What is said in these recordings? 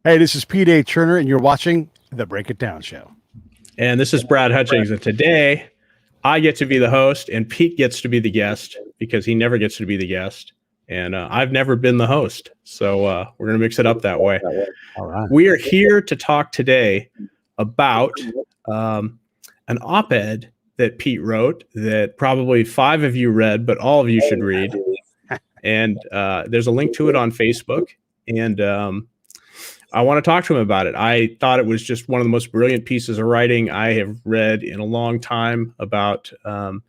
Hey, this is Pete A. Turner, and you're watching The Break It Down Show. And this is Brad Hutchings. And today I get to be the host and Pete gets to be the guest because he never gets to be the guest. And I've never been the host. So we're going to mix it up that way. All right. We are here to talk today about an op-ed that Pete wrote that probably 5 of you read, but all of you should read. And there's a link to it on Facebook. And I want to talk to him about it. I thought it was just one of the most brilliant pieces of writing I have read in a long time about a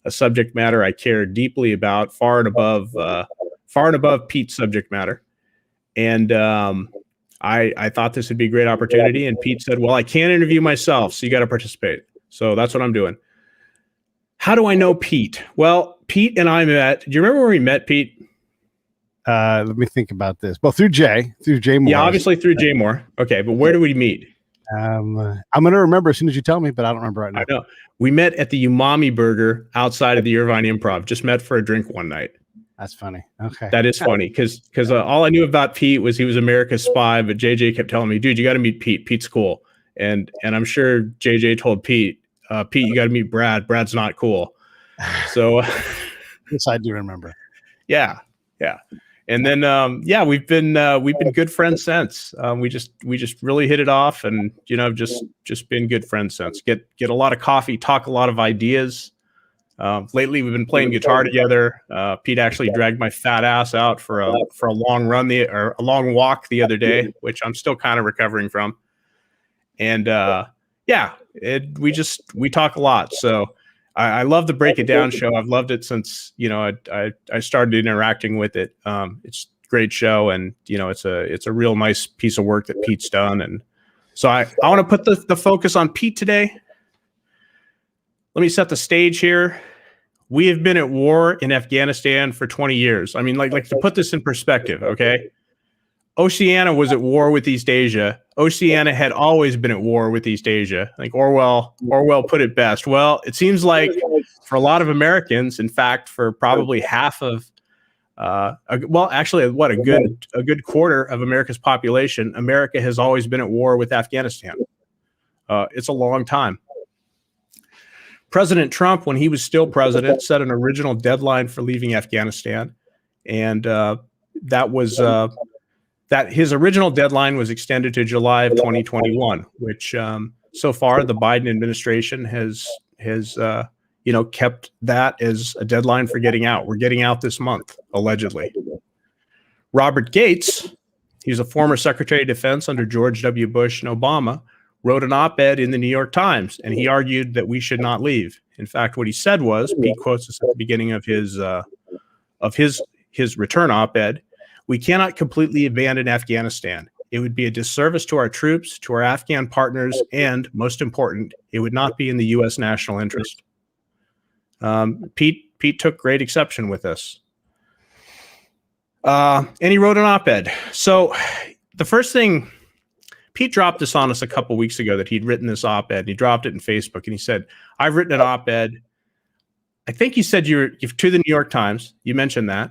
subject matter I care deeply about, far and above Pete's subject matter. And I thought this would be a great opportunity. And Pete said, well, I can't interview myself, so you got to participate. So that's what I'm doing. How do I know Pete? Well, Pete and I met. Do you remember where we met, Pete? Let me think about this. Well, through Jay Moore. Yeah, obviously through Jay Moore. Okay, but where did we meet? I'm going to remember as soon as you tell me, but I don't remember right now. I know. We met at the Umami Burger outside of the Irvine Improv. Just met for a drink one night. That's funny. Okay. That is funny because all I knew about Pete was he was America's spy, but JJ kept telling me, dude, you got to meet Pete. Pete's cool. And I'm sure JJ told Pete, Pete, you got to meet Brad. Brad's not cool. So yes, I do remember. Yeah. And then we've been good friends since. We just really hit it off, and just been good friends since. Get a lot of coffee, talk a lot of ideas. Lately, we've been playing guitar together. Pete actually dragged my fat ass out for a long run a long walk the other day, which I'm still kind of recovering from. And we talk a lot. So I love the Break It Down show. I've loved it since I started interacting with it. It's a great show, and it's a real nice piece of work that Pete's done. And so I want to put the focus on Pete today. Let me set the stage here. We have been at war in Afghanistan for 20 years. I mean, like to put this in perspective, okay? Oceania was at war with East Asia. Oceania had always been at war with East Asia. I think Orwell put it best. Well, it seems like for a lot of Americans, in fact, for probably half of, a good quarter of America's population, America has always been at war with Afghanistan. It's a long time. President Trump, when he was still president, set an original deadline for leaving Afghanistan, and that his original deadline was extended to July of 2021, which so far the Biden administration has kept that as a deadline for getting out. We're getting out this month, allegedly. Robert Gates, he's a former Secretary of Defense under George W. Bush and Obama, wrote an op-ed in the New York Times, and he argued that we should not leave. In fact, what he said was, Pete quotes this at the beginning of his return op-ed, "We cannot completely abandon Afghanistan. It would be a disservice to our troops, to our Afghan partners, and, most important, it would not be in the U.S. national interest." Pete took great exception with this. And he wrote an op-ed. So the first thing, Pete dropped this on us a couple weeks ago that he'd written this op-ed. He dropped it in Facebook, and he said, "I've written an op-ed." I think you said you're to the New York Times. You mentioned that.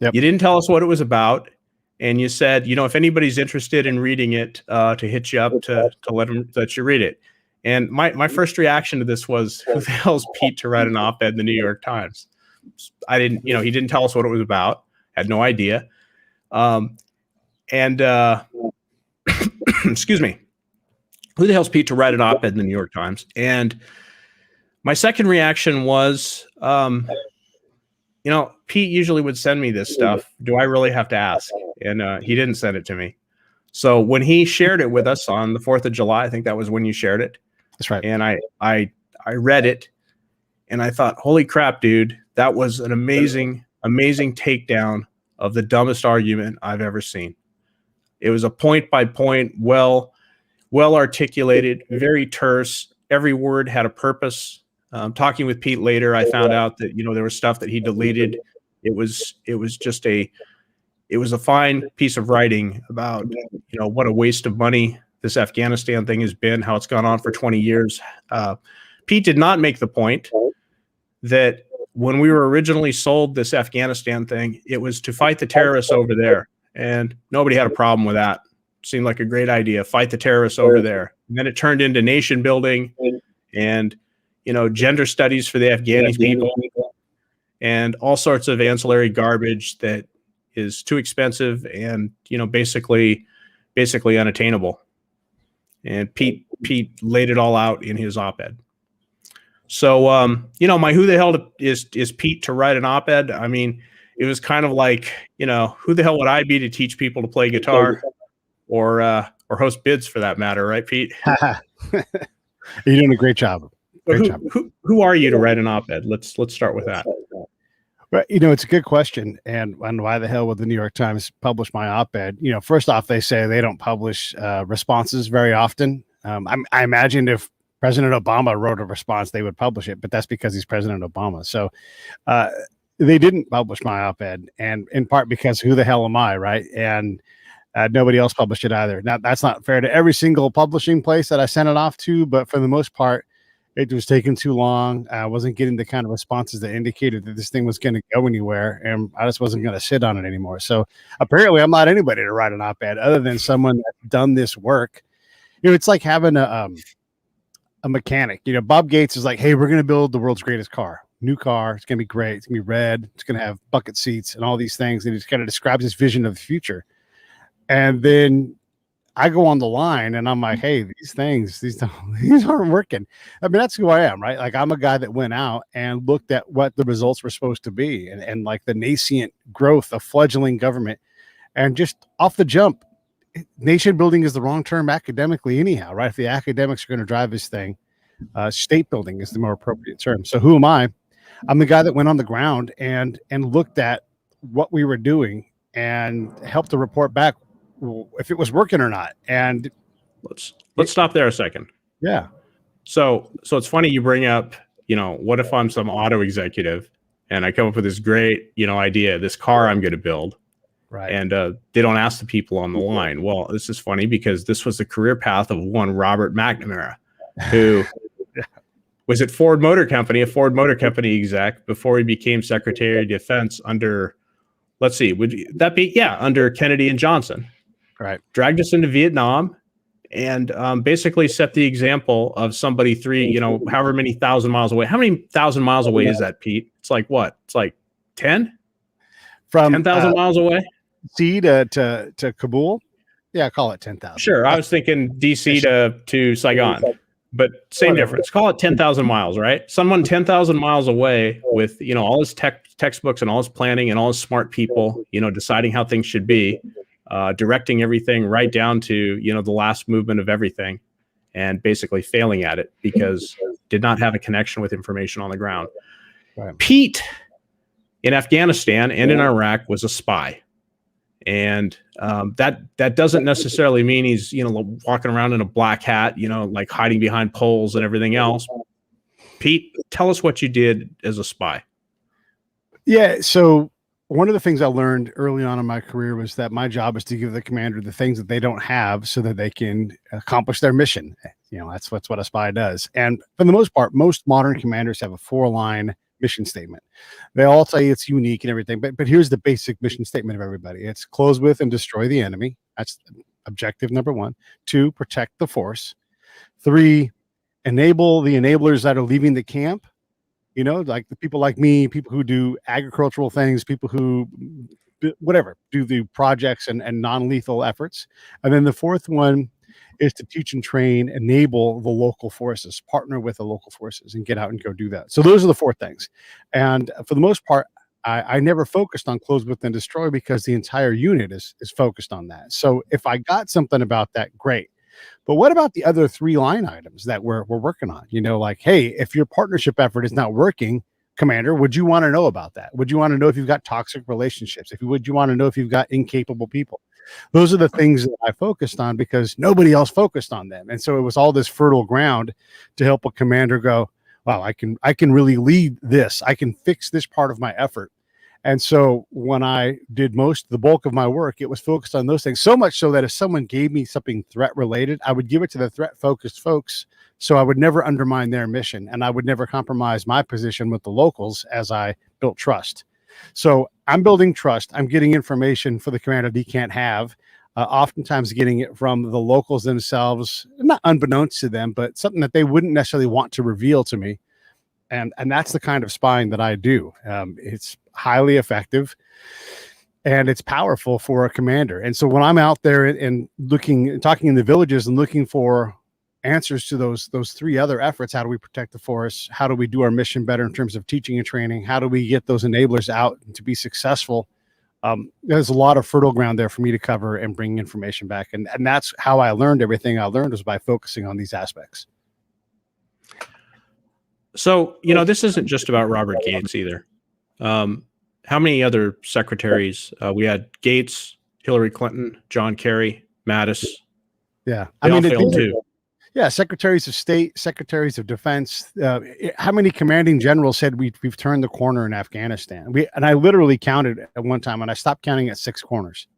Yep. You didn't tell us what it was about, and you said, if anybody's interested in reading it, to hit you up to let you read it. And my first reaction to this was, who the hell's Pete to write an op-ed in the New York Times? I didn't, he didn't tell us what it was about. Had no idea. Excuse me. Who the hell's Pete to write an op-ed in the New York Times? And my second reaction was, Pete usually would send me this stuff. Do I really have to ask? And he didn't send it to me. So when he shared it with us on the 4th of July, I think that was when you shared it. That's right. And I read it, and I thought, holy crap, dude, that was an amazing takedown of the dumbest argument I've ever seen. It was a point by point, well articulated, very terse. Every word had a purpose. Talking with Pete later, I found out that there was stuff that he deleted. It was a fine piece of writing about what a waste of money this Afghanistan thing has been, how it's gone on for 20 years. Pete did not make the point that when we were originally sold this Afghanistan thing, it was to fight the terrorists over there, and nobody had a problem with that. seemed like a great idea. Fight the terrorists over there. And then it turned into nation building and, gender studies for the Afghani people and all sorts of ancillary garbage that is too expensive and, basically unattainable. And Pete laid it all out in his op-ed. So, my who the hell is Pete to write an op-ed? I mean, it was kind of like, who the hell would I be to teach people to play guitar or host bids for that matter, right, Pete? You're doing a great job. Who are you to write an op-ed? Let's start with that. But it's a good question. And why the hell would the New York Times publish my op-ed? First off, they say they don't publish responses very often. I imagine if President Obama wrote a response, they would publish it, but that's because he's President Obama. So they didn't publish my op-ed, and in part because who the hell am I, right? And nobody else published it either. Now, that's not fair to every single publishing place that I sent it off to, but for the most part, it was taking too long. I wasn't getting the kind of responses that indicated that this thing was going to go anywhere, and I just wasn't going to sit on it anymore. So apparently I'm not anybody to write an op-ed other than someone that's done this work. It's like having a mechanic. Bob Gates is like, hey, we're going to build the world's greatest car. New car. It's going to be great. It's going to be red. It's going to have bucket seats and all these things. And he just kind of describes his vision of the future. And then I go on the line and I'm like, hey, these aren't working. I mean, that's who I am, right? Like, I'm a guy that went out and looked at what the results were supposed to be and like the nascent growth of fledgling government. And just off the jump, nation building is the wrong term academically anyhow, right? If the academics are going to drive this thing, state building is the more appropriate term. So who am I? I'm the guy that went on the ground and looked at what we were doing and helped to report back if it was working or not. And let's stop there a second. Yeah. So it's funny you bring up, what if I'm some auto executive and I come up with this great, idea, this car I'm going to build. Right. And they don't ask the people on the line. Well, this is funny because this was the career path of one Robert McNamara, who was at Ford Motor Company, a Ford Motor Company exec before he became Secretary of Defense under, let's see, under Kennedy and Johnson. Right. Dragged us into Vietnam and basically set the example of somebody however many thousand miles away. How many thousand miles away is that, Pete? It's like what? It's like 10? From 10,000 miles away? DC to Kabul? Yeah, call it 10,000. Sure. I was thinking DC to Saigon, but same difference. Call it 10,000 miles, right? Someone 10,000 miles away with, all his textbooks and all his planning and all his smart people, deciding how things should be, directing everything right down to, the last movement of everything and basically failing at it because did not have a connection with information on the ground. Right. Pete in Afghanistan and in Iraq was a spy. And that doesn't necessarily mean he's, walking around in a black hat, like hiding behind poles and everything else. Pete, tell us what you did as a spy. Yeah. So one of the things I learned early on in my career was that my job is to give the commander the things that they don't have so that they can accomplish their mission. That's what a spy does. And for the most part, most modern commanders have a 4-line mission statement. They all say it's unique and everything, but here's the basic mission statement of everybody. It's close with and destroy the enemy. That's objective number 1. 2, protect the force. 3, enable the enablers that are leaving the camp. Like the people like me, people who do agricultural things, people who do the projects and non-lethal efforts. And then the 4th one is to teach and train, enable the local forces, partner with the local forces and get out and go do that. So those are the 4 things. And for the most part, I never focused on close with and destroy because the entire unit is focused on that. So if I got something about that, great. But what about the other 3 line items that we're working on? Like, hey, if your partnership effort is not working, commander, would you want to know about that? Would you want to know if you've got toxic relationships? Would you want to know if you've got incapable people? Those are the things that I focused on because nobody else focused on them. And so it was all this fertile ground to help a commander go, wow, I can really lead this. I can fix this part of my effort. And so when I did the bulk of my work, it was focused on those things, so much so that if someone gave me something threat related, I would give it to the threat focused folks. So I would never undermine their mission and I would never compromise my position with the locals as I built trust. So I'm building trust. I'm getting information for the commander that he can't have. oftentimes getting it from the locals themselves, not unbeknownst to them, but something that they wouldn't necessarily want to reveal to me. And that's the kind of spying that I do. It's highly effective and it's powerful for a commander. And so when I'm out there and talking in the villages and looking for answers to those three other efforts, how do we protect the forests? How do we do our mission better in terms of teaching and training? How do we get those enablers out to be successful? There's a lot of fertile ground there for me to cover and bring information back. And that's how I learned everything I learned, was by focusing on these aspects. So, this isn't just about Robert Gates either. How many other secretaries? We had Gates, Hillary Clinton, John Kerry, Mattis. Yeah. They all failed too. Yeah, secretaries of state, secretaries of defense. How many commanding generals said we've turned the corner in Afghanistan? And I literally counted at one time, and I stopped counting at 6 corners,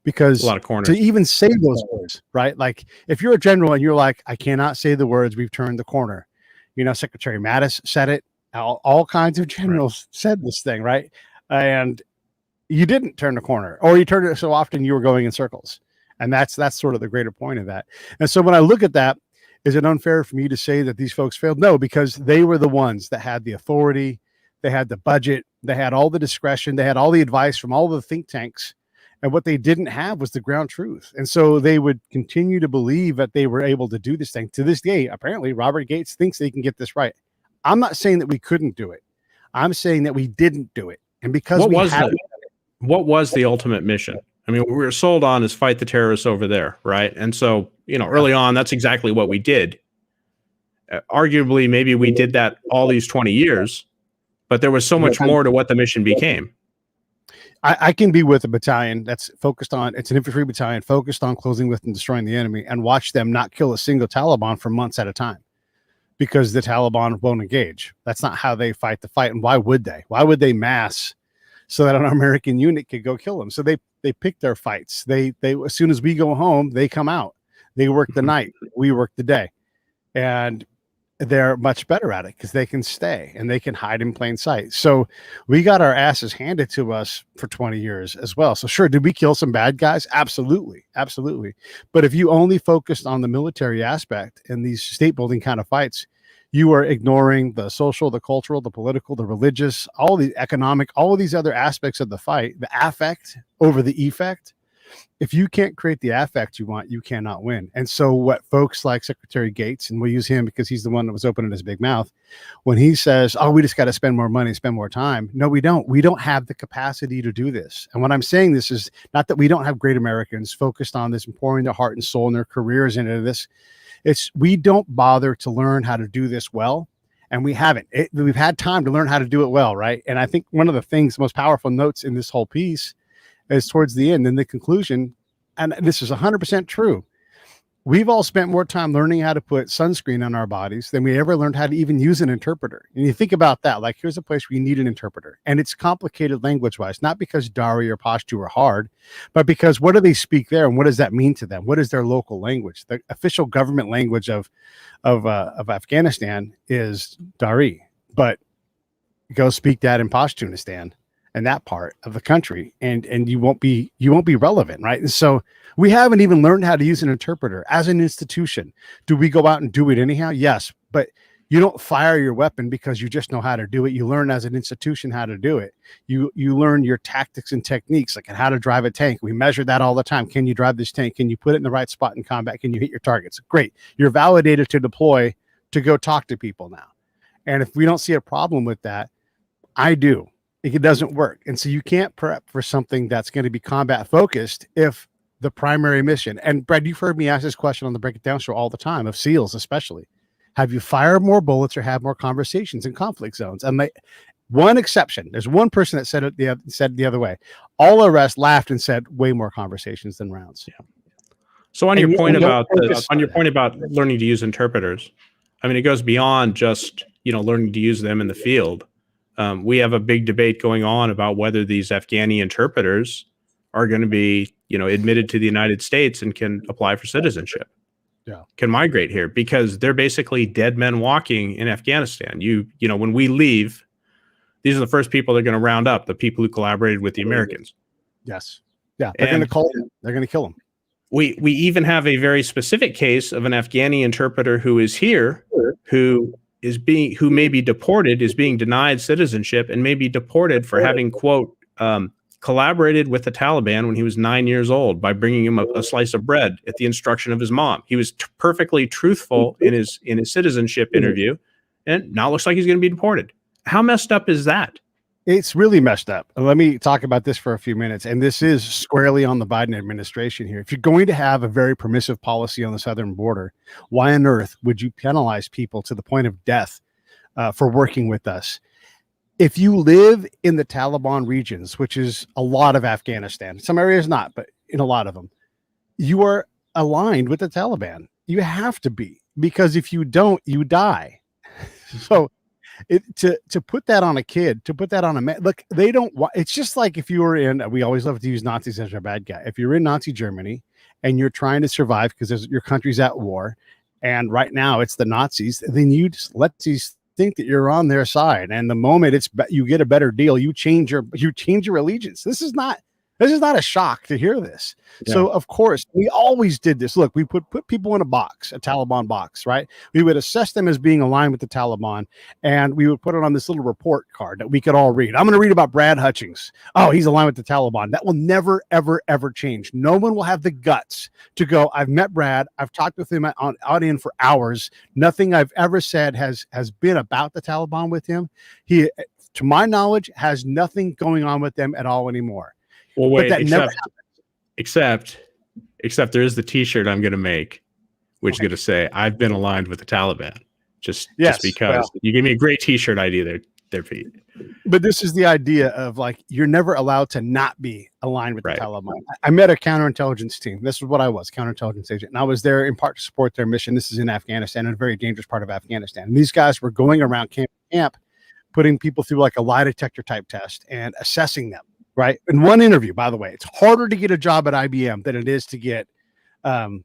because a lot of corners. To even say those words, right? Like if you're a general and you're like, I cannot say the words, we've turned the corner. Secretary Mattis said it. All kinds of generals said this thing, right? And you didn't turn the corner, or you turned it so often you were going in circles. And that's sort of the greater point of that. And so when I look at that, is it unfair for me to say that these folks failed? No, because they were the ones that had the authority, they had the budget, they had all the discretion, they had all the advice from all the think tanks. And what they didn't have was the ground truth. And so they would continue to believe that they were able to do this thing. To this day, apparently, Robert Gates thinks they can get this right. I'm not saying that we couldn't do it. I'm saying that we didn't do it. And because what was the ultimate mission? I mean, what we were sold on is fight the terrorists over there, right? And so, early on, that's exactly what we did. Arguably, maybe we did that all these 20 years, but there was so much more to what the mission became. I can be with a battalion that's focused on, it's an infantry battalion focused on closing with and destroying the enemy, and watch them not kill a single Taliban for months at a time, because the Taliban won't engage. That's not how they fight the fight. And why would they? Why would they mass so that an American unit could go kill them? So they pick their fights. They as soon as we go home, they come out. They work the night, we work the day. And they're much better at it because they can stay and they can hide in plain sight. So we got our asses handed to us for 20 years as well. So sure, did we kill some bad guys? Absolutely. Absolutely. But if you only focused on the military aspect in these state building kind of fights, you are ignoring the social, the cultural, the political, the religious, all the economic, all of these other aspects of the fight, the affect over the effect. If you can't create the affect you want, you cannot win. And so what folks like Secretary Gates, and we'll use him because he's the one that was opening his big mouth, when he says, oh, we just got to spend more money, spend more time. No, we don't. We don't have the capacity to do this. And what I'm saying this is not that we don't have great Americans focused on this and pouring their heart and soul and their careers into this. It's we don't bother to learn how to do this well. And we haven't. We've had time to learn how to do it well, right? And I think one of the things, most powerful notes in this whole piece is towards the end, in the conclusion, and this is 100% true. We've all spent more time learning how to put sunscreen on our bodies than we ever learned how to even use an interpreter. And you think about that, like here's a place where you need an interpreter, and it's complicated language-wise, not because Dari or Pashto are hard, but because what do they speak there, and what does that mean to them? What is their local language? The official government language of Afghanistan is Dari, but go speak that in Pashtunistan and that part of the country, and you won't be relevant, right? And so we haven't even learned how to use an interpreter as an institution. Do we go out and do it anyhow? Yes, but you don't fire your weapon because you just know how to do it. You learn as an institution how to do it. You learn your tactics and techniques, like how to drive a tank. We measure that all the time. Can you drive this tank? Can you put it in the right spot in combat? Can you hit your targets? Great. You're validated to deploy to go talk to people now. And if we don't see a problem with that, I do. It doesn't work. And so you can't prep for something that's going to be combat focused if the primary mission, and Brad, you've heard me ask this question on the Break It Down show all the time, of SEALs especially. Have you fired more bullets or had more conversations in conflict zones? And one exception, there's one person that said the other way. All the rest laughed and said way more conversations than rounds. Yeah. So on your point about learning to use interpreters, I mean, it goes beyond just, learning to use them in the field. We have a big debate going on about whether these Afghani interpreters are going to be, admitted to the United States and can apply for citizenship. Yeah, can migrate here because they're basically dead men walking in Afghanistan. When we leave, these are the first people they're going to round up, the people who collaborated with the Americans. Yes. Yeah, they're going to call him. They're going to kill him. We even have a very specific case of an Afghani interpreter who is here, who may be deported, is being denied citizenship, and may be deported for having, quote, collaborated with the Taliban when he was 9 years old by bringing him a slice of bread at the instruction of his mom. He was perfectly truthful in his citizenship interview, and now it looks like he's going to be deported. How messed up is that? It's really messed up. Let me talk about this for a few minutes. And this is squarely on the Biden administration here. If you're going to have a very permissive policy on the southern border, why on earth would you penalize people to the point of death for working with us? If you live in the Taliban regions, which is a lot of Afghanistan, some areas not, but in a lot of them, you are aligned with the Taliban. You have to be, because if you don't, you die. So to put that on a kid, to put that on a man, look, they don't want, it's just like if you were in, we always love to use Nazis as a bad guy. If you're in Nazi Germany and you're trying to survive because your country's at war, and right now it's the Nazis, then you just let these think that you're on their side. And the moment you get a better deal, you change your allegiance. This is not a shock to hear this. Yeah. So of course we always did this. Look, we put people in a box, a Taliban box, right? We would assess them as being aligned with the Taliban, and we would put it on this little report card that we could all read. I'm going to read about Brad Hutchings. Oh, he's aligned with the Taliban. That will never, ever, ever change. No one will have the guts to go, I've met Brad. I've talked with him on in for hours. Nothing I've ever said has been about the Taliban with him. He, to my knowledge, has nothing going on with them at all anymore. Well, wait, except there is the T-shirt I'm going to make, which is going to say, I've been aligned with the Taliban. Just because you gave me a great T-shirt idea there, Pete. But this is the idea of, like, you're never allowed to not be aligned with the Taliban. I met a counterintelligence team. This is what I was, counterintelligence agent. And I was there in part to support their mission. This is in Afghanistan, a very dangerous part of Afghanistan. And these guys were going around camp, putting people through like a lie detector type test and assessing them. Right. In one interview, by the way, it's harder to get a job at IBM than it is to get, on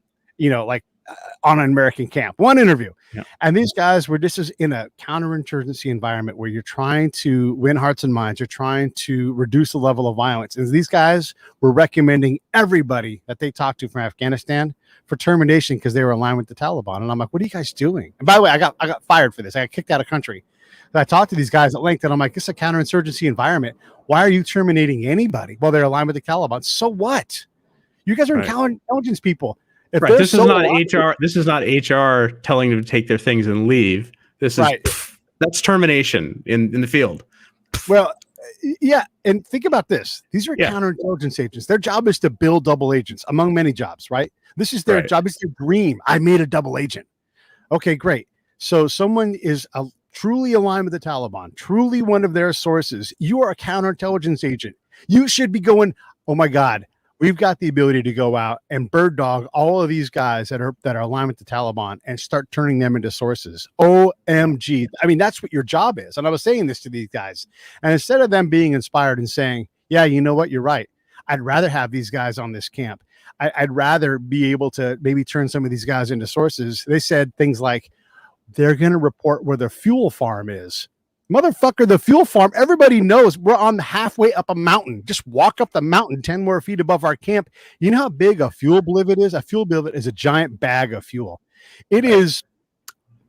an American camp. One interview. Yeah. And these guys this is in a counterinsurgency environment where you're trying to win hearts and minds. You're trying to reduce the level of violence. And these guys were recommending everybody that they talked to from Afghanistan for termination because they were aligned with the Taliban. And I'm like, what are you guys doing? And by the way, I got fired for this. I got kicked out of country. I talked to these guys at length, and I'm like, this is a counterinsurgency environment. Why are you terminating anybody while they're aligned with the Taliban? So what? You guys are counterintelligence people. This is not HR. This is not HR telling them to take their things and leave. This is that's termination in the field. Well, yeah, and think about this. These are counterintelligence agents. Their job is to build double agents, among many jobs, right? This is their job. It's their dream. I made a double agent. Okay, great. So someone is truly aligned with the Taliban, truly one of their sources. You are a counterintelligence agent. You should be going, oh my God, we've got the ability to go out and bird dog all of these guys that are aligned with the Taliban and start turning them into sources. OMG. I mean, that's what your job is. And I was saying this to these guys. And instead of them being inspired and saying, yeah, you know what, you're right. I'd rather have these guys on this camp. I'd rather be able to maybe turn some of these guys into sources. They said things like, they're going to report where the fuel farm is. Motherfucker, the fuel farm, everybody knows we're on halfway up a mountain. Just walk up the mountain 10 more feet above our camp. You know how big a fuel blivet is? A fuel blivet is a giant bag of fuel. It is,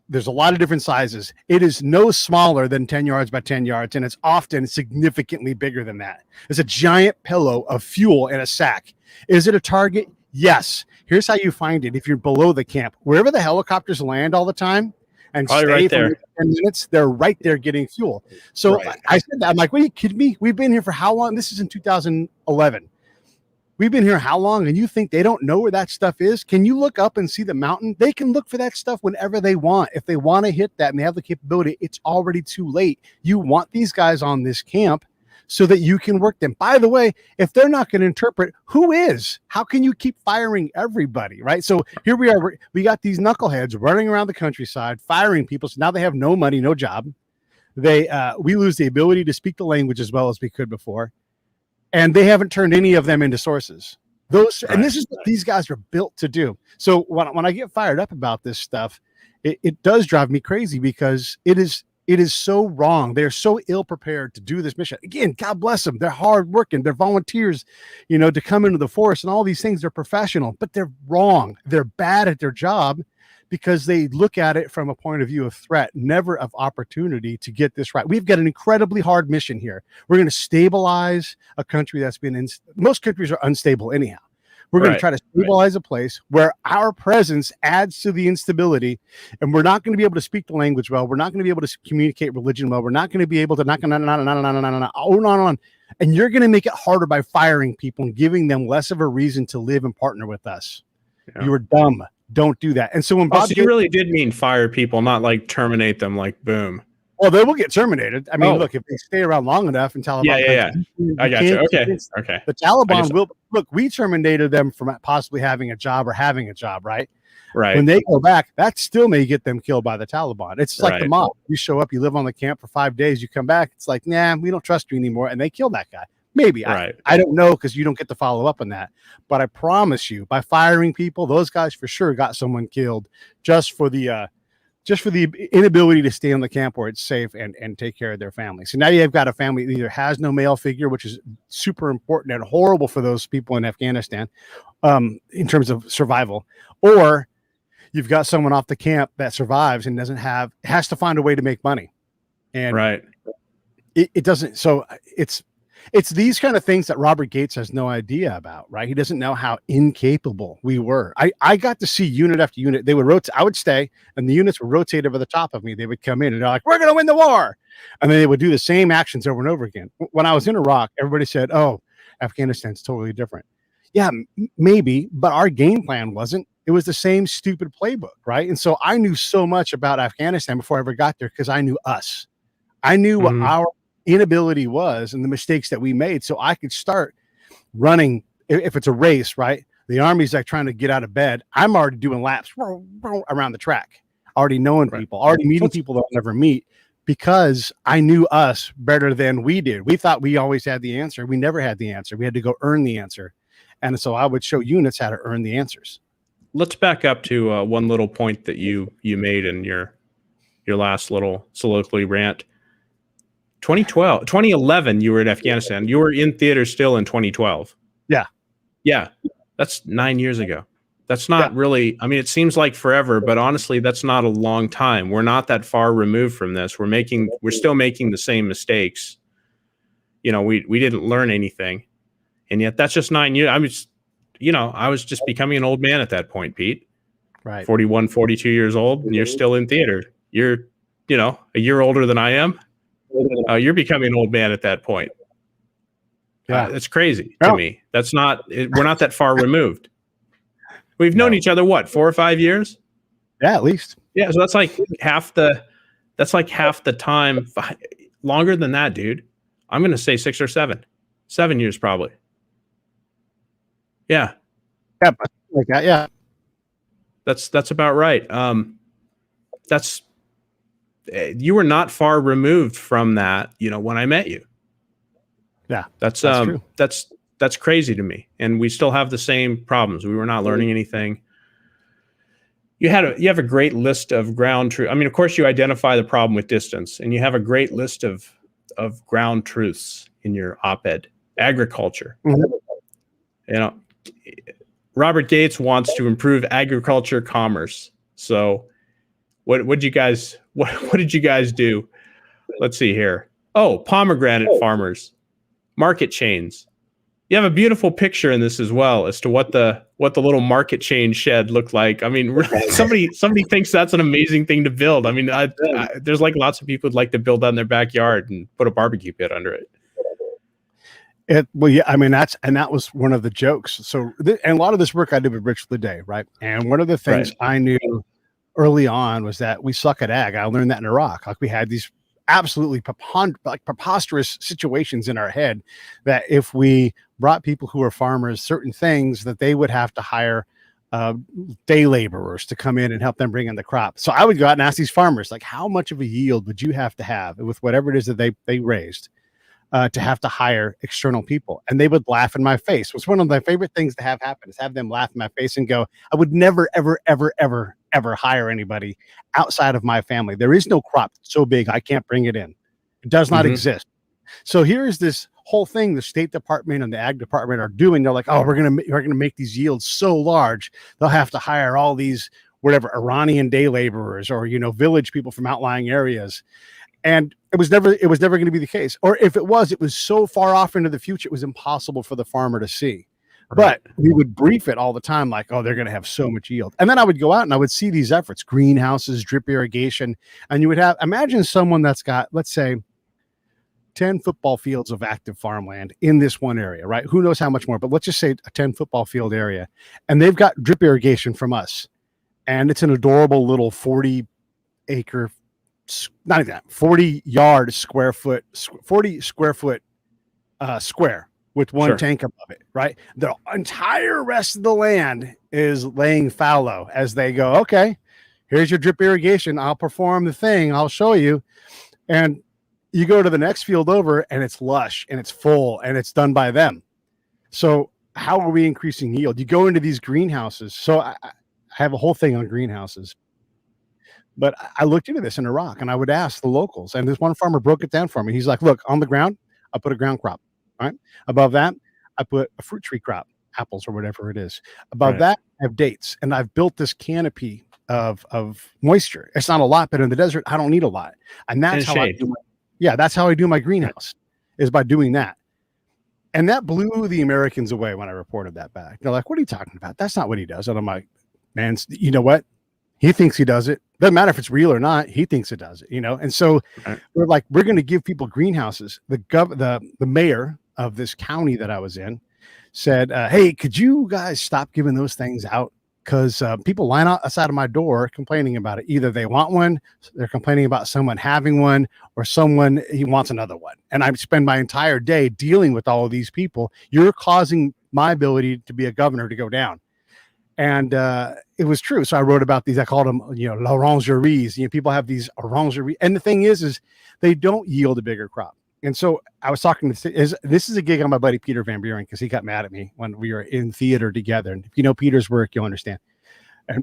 there's a lot of different sizes. It is no smaller than 10 yards by 10 yards, and it's often significantly bigger than that. It's a giant pillow of fuel in a sack. Is it a target? Yes. Here's how you find it. If you're below the camp, wherever the helicopters land all the time, and stay for 10 minutes, they're right there getting fuel. So I said that. I'm like, what, are you kidding me? We've been here for how long? This is in 2011. We've been here how long? And you think they don't know where that stuff is? Can you look up and see the mountain? They can look for that stuff whenever they want. If they want to hit that and they have the capability, it's already too late. You want these guys on this camp so that you can work them. By the way, if they're not going to interpret, who is? How can you keep firing everybody, right? So here we are. We got these knuckleheads running around the countryside, firing people. So now they have no money, no job. We lose the ability to speak the language as well as we could before. And they haven't turned any of them into sources. And this is what these guys are built to do. So when I get fired up about this stuff, it does drive me crazy because it It is so wrong. They're so ill prepared to do this mission. Again, God bless them. They're hard working. They're volunteers, to come into the force and all these things. They're professional, but they're wrong. They're bad at their job because they look at it from a point of view of threat, never of opportunity to get this right. We've got an incredibly hard mission here. We're going to stabilize a country that's been most countries are unstable anyhow. We're going to try to stabilize a place where our presence adds to the instability, and we're not going to be able to speak the language well. We're not going to be able to communicate religion well. We're not going to be able to on. And you're going to make it harder by firing people and giving them less of a reason to live and partner with us. Yeah. You were dumb. Don't do that. And so when Bob, so you really did mean fire people, not like terminate them, like boom. Well, they will get terminated. I mean, look, if they stay around long enough and Taliban, I got you. Okay. The Taliban will look. We terminated them from possibly having a job or having a job, right? Right. When they go back, that still may get them killed by the Taliban. It's like the mob. You show up, you live on the camp for 5 days, you come back. It's like, nah, we don't trust you anymore, and they kill that guy. Maybe. I don't know, because you don't get to follow up on that. But I promise you, by firing people, those guys for sure got someone killed just for the inability to stay on the camp where it's safe and take care of their family. So now you've got a family that either has no male figure, which is super important and horrible for those people in Afghanistan in terms of survival, or you've got someone off the camp that survives and has to find a way to make money. And it doesn't. So it's these kind of things that Robert Gates has no idea about, right? He doesn't know how incapable we were. I got to see unit after unit. They would rotate. I would stay, and the units would rotate over the top of me. They would come in, and they're like, "We're going to win the war," and then they would do the same actions over and over again. When I was in Iraq, everybody said, "Oh, Afghanistan's totally different." Yeah, maybe, but our game plan wasn't. It was the same stupid playbook, right? And so I knew so much about Afghanistan before I ever got there because I knew us. I knew what our inability was and the mistakes that we made, so I could start running. If it's a race, right, the Army's like trying to get out of bed, I'm already doing laps around the track, already knowing people, already meeting people that I'll never meet, because I knew us better than we did. We thought we always had the answer. We never had the answer. We had to go earn the answer. And so I would show units how to earn the answers. Let's back up to one little point that you made in your last little soliloquy rant. 2011, you were in Afghanistan. You were in theater still in 2012. Yeah. That's 9 years ago. That's not really, I mean, it seems like forever, but honestly, that's not a long time. We're not that far removed from this. We're still making the same mistakes. We didn't learn anything. And yet that's just 9 years. I was just becoming an old man at that point, Pete. Right. 41, 42 years old, and you're still in theater. You're, a year older than I am. You're becoming an old man at that point. Yeah, it's crazy to me. That's not. We're not that far removed. We've known each other 4 or 5 years. Yeah, at least. Yeah, so that's like half the. That's like half the time. Longer than that, dude. I'm going to say 6 or 7. 7 years probably. Yeah. Yeah, like that. Yeah. That's about right. You were not far removed from that, when I met you. Yeah, that's true. That's crazy to me. And we still have the same problems. We were not learning anything. You have a great list of ground truth. I mean, of course, you identify the problem with distance, and you have a great list of ground truths in your op-ed. Agriculture. Mm-hmm. Robert Gates wants to improve agriculture commerce. So what did you guys do? Let's see here. Oh, pomegranate farmers, market chains. You have a beautiful picture in this as well as to what the little market chain shed looked like. I mean, somebody thinks that's an amazing thing to build. I mean, there's like lots of people who'd like to build that in their backyard and put a barbecue pit under it. Well, yeah, I mean, that was one of the jokes. So, and a lot of this work I did with Rich for the Day, right? And one of the things I knew early on was that we suck at ag. I learned that in Iraq. Like, we had these absolutely preposterous situations in our head that if we brought people who are farmers certain things, that they would have to hire day laborers to come in and help them bring in the crop. So I would go out and ask these farmers, like, how much of a yield would you have to have with whatever it is that they raised? To have to hire external people, and they would laugh in my face. It was one of my favorite things to have happen, is have them laugh in my face and go, I would never, ever, ever, ever ever hire anybody outside of my family. There is no crop so big I can't bring it in. It does not exist. So here's this whole thing the State Department and the Ag Department are doing. They're like, oh, we're gonna make these yields so large they'll have to hire all these whatever Iranian day laborers or village people from outlying areas. And it was never going to be the case. Or if it was so far off into the future, it was impossible for the farmer to see. Right. But we would brief it all the time, like, oh, they're going to have so much yield. And then I would go out and I would see these efforts, greenhouses, drip irrigation. And you would imagine someone that's got, let's say, 10 football fields of active farmland in this one area, right? Who knows how much more, but let's just say a 10 football field area. And they've got drip irrigation from us. And it's an adorable little 40 acre, not even that, 40 yard square foot, 40 square foot square with one tank above it, right? The entire rest of the land is laying fallow as they go, okay, here's your drip irrigation. I'll perform the thing. I'll show you. And you go to the next field over and it's lush and it's full and it's done by them. So how are we increasing yield? You go into these greenhouses. So I have a whole thing on greenhouses. But I looked into this in Iraq and I would ask the locals. And this one farmer broke it down for me. He's like, look, on the ground, I put a ground crop. Right. Above that, I put a fruit tree crop, apples or whatever it is. Above that, I have dates. And I've built this canopy of moisture. It's not a lot, but in the desert, I don't need a lot. And that's how I do that's how I do my greenhouse, is by doing that. And that blew the Americans away when I reported that back. They're like, what are you talking about? That's not what he does. And I'm like, man, you know what? He thinks he does it. Doesn't matter if it's real or not. He thinks it does it, And so we're like, we're going to give people greenhouses. The mayor of this county that I was in said, hey, could you guys stop giving those things out? Because people line out outside of my door complaining about it. Either they want one, they're complaining about someone having one, or someone, he wants another one. And I spend my entire day dealing with all of these people. You're causing my ability to be a governor to go down. And it was true. So I wrote about these. I called them, l'orangeries. People have these orangeries. And the thing is they don't yield a bigger crop. And so I was talking to this is a gig on my buddy Peter Van Buren, because he got mad at me when we were in theater together. And if you know Peter's work, you'll understand.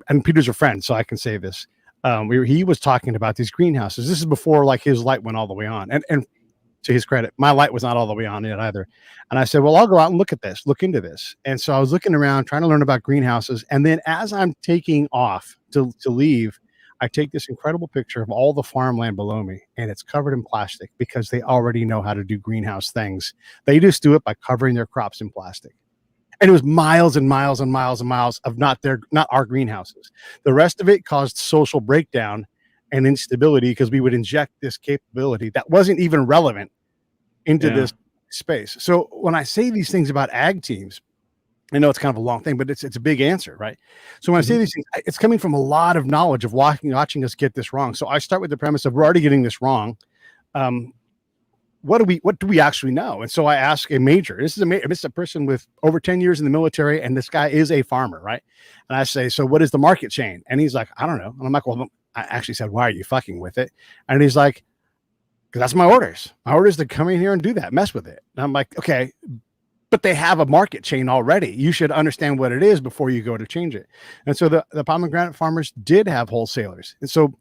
And Peter's a friend, so I can say this. He was talking about these greenhouses. This is before like his light went all the way on. And to his credit, my light was not all the way on yet either. And I said, well, I'll go out and look into this. And so I was looking around trying to learn about greenhouses. And then as I'm taking off to leave, I take this incredible picture of all the farmland below me, and it's covered in plastic because they already know how to do greenhouse things. They just do it by covering their crops in plastic. And it was miles and miles and miles and miles of not our greenhouses. The rest of it caused social breakdown and instability because we would inject this capability that wasn't even relevant into this space. So when I say these things about ag teams, I know it's kind of a long thing, but it's a big answer, right? So when I say these things, it's coming from a lot of knowledge of watching us get this wrong. So I start with the premise of we're already getting this wrong. What do we actually know? And so I ask a major. This is a person with over 10 years in the military, and this guy is a farmer, right? And I say, so what is the market chain? And he's like, I don't know. And I'm like, well, I actually said, why are you fucking with it? And he's like, because that's my orders. My orders to come in here and do that, mess with it. And I'm like, okay, but they have a market chain already. You should understand what it is before you go to change it. And so the pomegranate farmers did have wholesalers. And so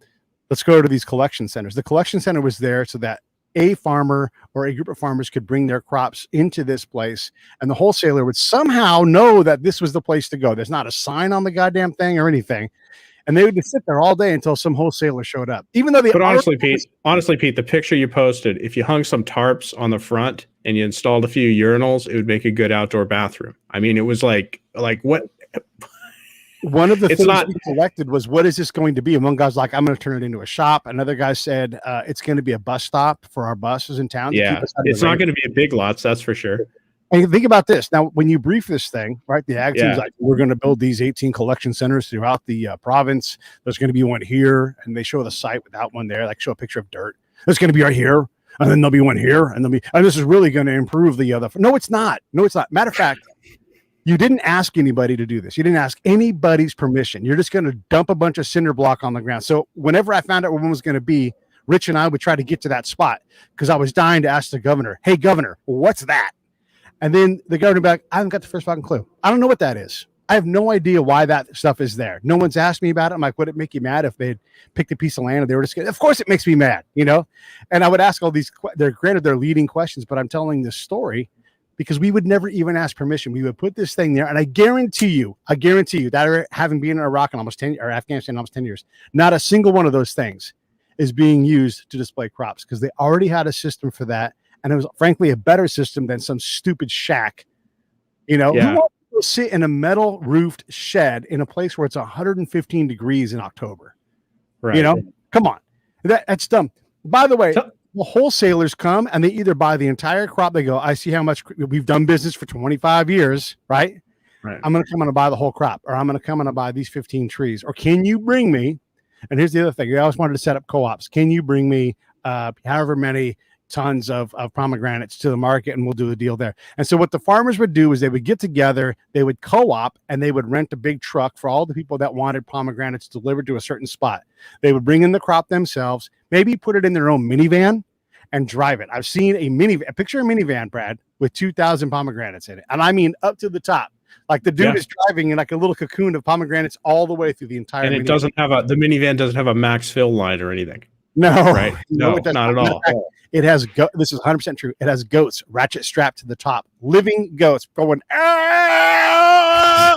let's go to these collection centers. The collection center was there so that a farmer or a group of farmers could bring their crops into this place, and the wholesaler would somehow know that this was the place to go. There's not a sign on the goddamn thing or anything. And they would just sit there all day until some wholesaler showed up. Even though honestly, Pete, the picture you posted, if you hung some tarps on the front and you installed a few urinals, it would make a good outdoor bathroom. I mean, it was like what? One of the things we collected was, what is this going to be? And one guy's like, I'm going to turn it into a shop. Another guy said, it's going to be a bus stop for our buses in town. Yeah, it's not going to be a Big Lots, that's for sure. And think about this. Now, when you brief this thing, right, the ag team's like, we're going to build these 18 collection centers throughout the province. There's going to be one here. And they show the site without one there. Like show a picture of dirt. There's going to be right here. And then there'll be one here. And this is really going to improve the other. No, it's not. Matter of fact, you didn't ask anybody to do this. You didn't ask anybody's permission. You're just going to dump a bunch of cinder block on the ground. So whenever I found out where one was going to be, Rich and I would try to get to that spot because I was dying to ask the governor, hey, governor, what's that? And then the governor back, I haven't got the first fucking clue. I don't know what that is. I have no idea why that stuff is there. No one's asked me about it. I'm like, would it make you mad if they had picked a piece of land and they were just, of course it makes me mad, you know? And I would ask all these, granted they're leading questions, but I'm telling this story because we would never even ask permission. We would put this thing there. And I guarantee you that having been in Iraq in almost 10 or Afghanistan almost 10 years, not a single one of those things is being used to display crops because they already had a system for that. And it was frankly a better system than some stupid shack. You know, Yeah. who wants to sit in a metal roofed shed in a place where it's 115 degrees in October? Right. You know, come on. That's dumb. By the way, the wholesalers come and they either buy the entire crop. They go, I see how much we've done business for 25 years, right? Right. I'm going to come and buy the whole crop, or I'm going to come and buy these 15 trees. Or can you bring me? And here's the other thing. I always wanted to set up co-ops. Can you bring me however many tons of pomegranates to the market and we'll do a deal there. And so what the farmers would do is they would get together, they would co-op, and they would rent a big truck for all the people that wanted pomegranates delivered to a certain spot. They would bring in the crop themselves, maybe put it in their own minivan and drive it. I've seen a picture of a minivan, Brad, with 2,000 pomegranates in it. And I mean up to the top. Like the dude is driving in like a little cocoon of pomegranates all the way through the entire And it doesn't have the minivan doesn't have a max fill line or anything. No, right? No, not at all. It has this is 100% true. It has goats ratchet strapped to the top, living goats going. Ah!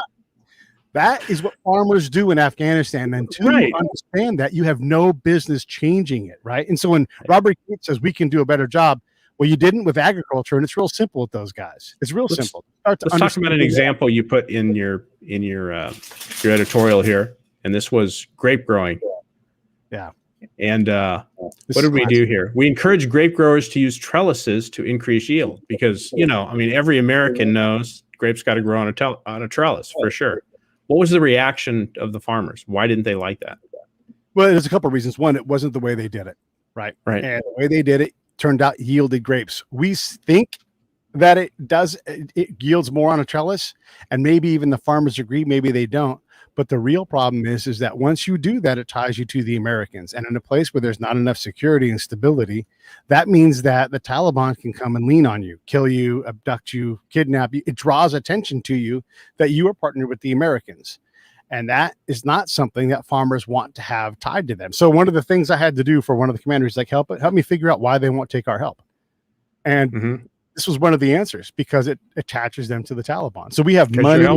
That is what farmers do in Afghanistan. And until you understand that, you have no business changing it, right? And so when Robert Gates says we can do a better job, well, you didn't with agriculture, and it's real simple with those guys. It's real simple. Let's talk about an example you put in your editorial here, and this was grape growing. Yeah. And what did we do here? We encourage grape growers to use trellises to increase yield because, you know, I mean, every American knows grapes got to grow on a trellis for sure. What was the reaction of the farmers? Why didn't they like that? Well, there's a couple of reasons. One, it wasn't the way they did it, right? Right. And the way they did it turned out yielded grapes. We think that it yields more on a trellis, and maybe even the farmers agree, maybe they don't. But the real problem is that once you do that, it ties you to the Americans. And in a place where there's not enough security and stability, that means that the Taliban can come and lean on you, kill you, abduct you, kidnap you. It draws attention to you that you are partnered with the Americans. And that is not something that farmers want to have tied to them. So one of the things I had to do for one of the commanders, like, help me figure out why they won't take our help. And this was one of the answers, because it attaches them to the Taliban. So we have money.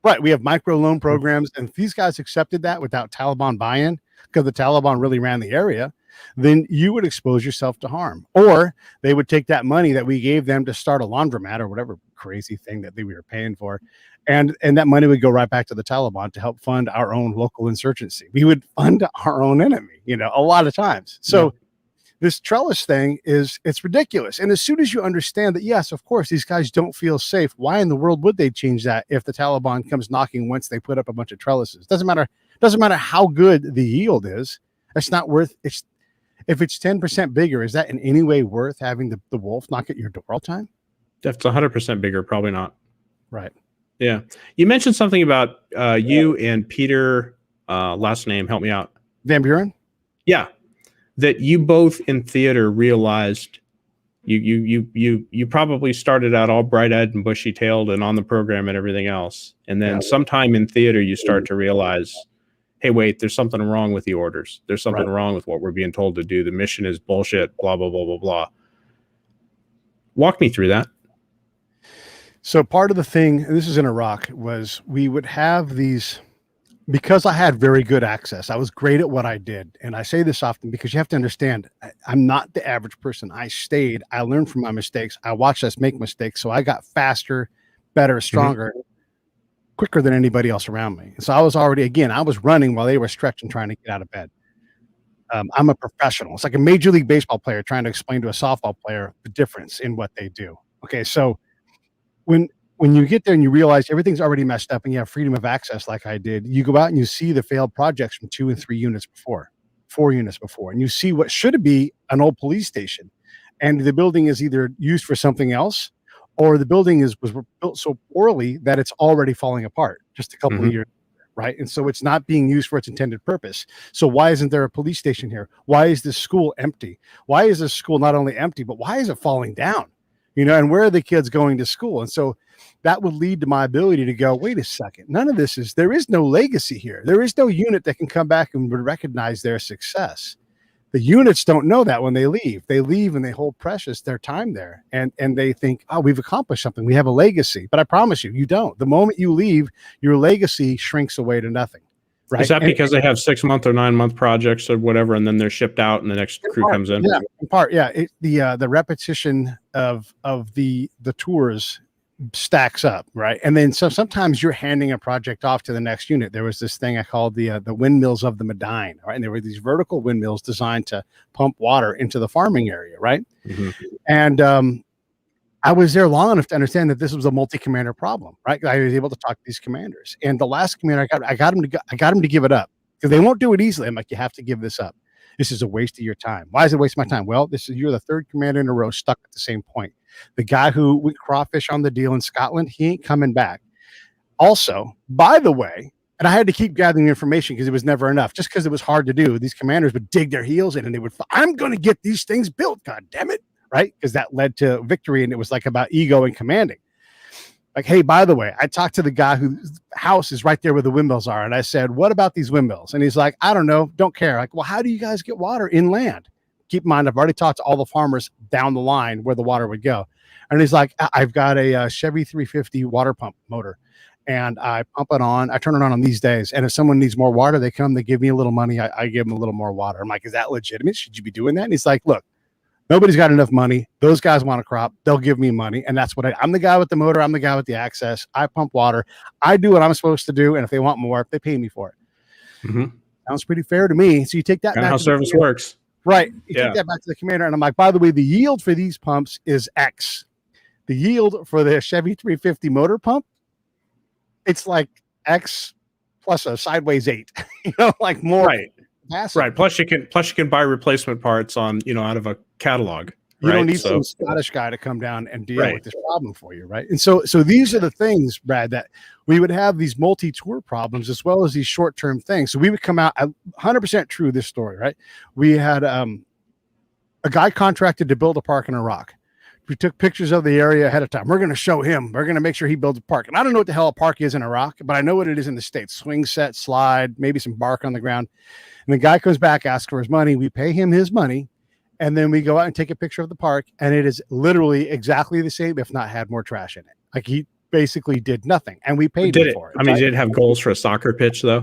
Right. We have micro loan programs. And if these guys accepted that without Taliban buy-in, because the Taliban really ran the area, then you would expose yourself to harm. Or they would take that money that we gave them to start a laundromat or whatever crazy thing that we were paying for. And that money would go right back to the Taliban to help fund our own local insurgency. We would fund our own enemy, you know, a lot of times. So this trellis thing it's ridiculous. And as soon as you understand that, yes, of course, these guys don't feel safe, why in the world would they change that if the Taliban comes knocking once they put up a bunch of trellises? Doesn't matter how good the yield is. It's not worth it. If it's 10% bigger, is that in any way worth having the wolf knock at your door all the time? That's 100% bigger. Probably not. Right. Yeah. You mentioned something about you and Peter, last name, help me out. Van Buren? Yeah. That you both in theater realized you probably started out all bright-eyed and bushy-tailed and on the program and everything else. And then sometime in theater, you start to realize, hey, wait, there's something wrong with the orders. There's something wrong with what we're being told to do. The mission is bullshit, blah, blah, blah, blah, blah. Walk me through that. So part of the thing, and this is in Iraq, was we would have these, because I had very good access. I was great at what I did. And I say this often because you have to understand, I'm not the average person. I stayed, I learned from my mistakes. I watched us make mistakes. So I got faster, better, stronger, quicker than anybody else around me. And so I was I was running while they were stretching, trying to get out of bed. I'm a professional. It's like a Major League Baseball player trying to explain to a softball player the difference in what they do. Okay. So when you get there and you realize everything's already messed up and you have freedom of access like I did, you go out and you see the failed projects from 2 and 3 units before, 4 units before, and you see what should be an old police station. And the building is either used for something else, or the building was built so poorly that it's already falling apart just a couple of years, right? And so it's not being used for its intended purpose. So why isn't there a police station here? Why is this school empty? Why is this school not only empty, but why is it falling down? and where are the kids going to school? And so that would lead to my ability to go, wait a second, there is no legacy here. There is no unit that can come back and would recognize their success. The units don't know that when they leave. They leave and they hold precious their time there. And they think, oh, we've accomplished something. We have a legacy. But I promise you, you don't. The moment you leave, your legacy shrinks away to nothing. Right? Is that because they have 6-month or 9-month projects or whatever, and then they're shipped out and the next crew comes in? Yeah, in part, yeah. The repetition of the tours stacks up, right? And then sometimes you're handing a project off to the next unit. There was this thing I called the windmills of the Medine, right? And there were these vertical windmills designed to pump water into the farming area, right? Mm-hmm. And I was there long enough to understand that this was a multi-commander problem, right? I was able to talk to these commanders, and the last commander I got him to give it up because they won't do it easily. I'm like, you have to give this up. This is a waste of your time. Why is it a waste of my time? Well, you're the third commander in a row stuck at the same point. The guy who went crawfish on the deal in Scotland, he ain't coming back. Also, by the way, and I had to keep gathering information because it was never enough, just because it was hard to do. These commanders would dig their heels in and they would, I'm going to get these things built, God damn it. Right? Because that led to victory, and it was like about ego and commanding. Like, hey, by the way, I talked to the guy whose house is right there where the windmills are, and I said, what about these windmills? And he's like, I don't know, don't care. Like, well, how do you guys get water inland? Keep in mind, I've already talked to all the farmers down the line where the water would go. And he's like, I've got a Chevy 350 water pump motor, and I pump it on. I turn it on these days, and if someone needs more water, they come, they give me a little money. I give them a little more water. I'm like, is that legitimate? Should you be doing that? And he's like, look, nobody's got enough money. Those guys want a crop. They'll give me money. And that's what I'm the guy with the motor. I'm the guy with the access. I pump water. I do what I'm supposed to do. And if they want more, they pay me for it. Mm-hmm. Sounds pretty fair to me. So you take that back. How service works. Right. You take that back to the commander. And I'm like, by the way, the yield for these pumps is X. The yield for the Chevy 350 motor pump, it's like X plus a sideways 8, like more. Right. Massive. Right. Plus you can buy replacement parts on, out of a catalog. You don't need some Scottish guy to come down and deal with this problem for you. Right. And so these are the things, Brad, that we would have these multi-tour problems as well as these short-term things. So we would come out 100% true, this story, right? We had a guy contracted to build a park in Iraq. We took pictures of the area ahead of time. We're going to show him. We're going to make sure he builds a park. And I don't know what the hell a park is in Iraq, but I know what it is in the States. Swing set, slide, maybe some bark on the ground. And the guy comes back, asks for his money. We pay him his money. And then we go out and take a picture of the park. And it is literally exactly the same, if not had more trash in it. Like he basically did nothing. And we paid him for it. I mean, did it have goals for a soccer pitch, though?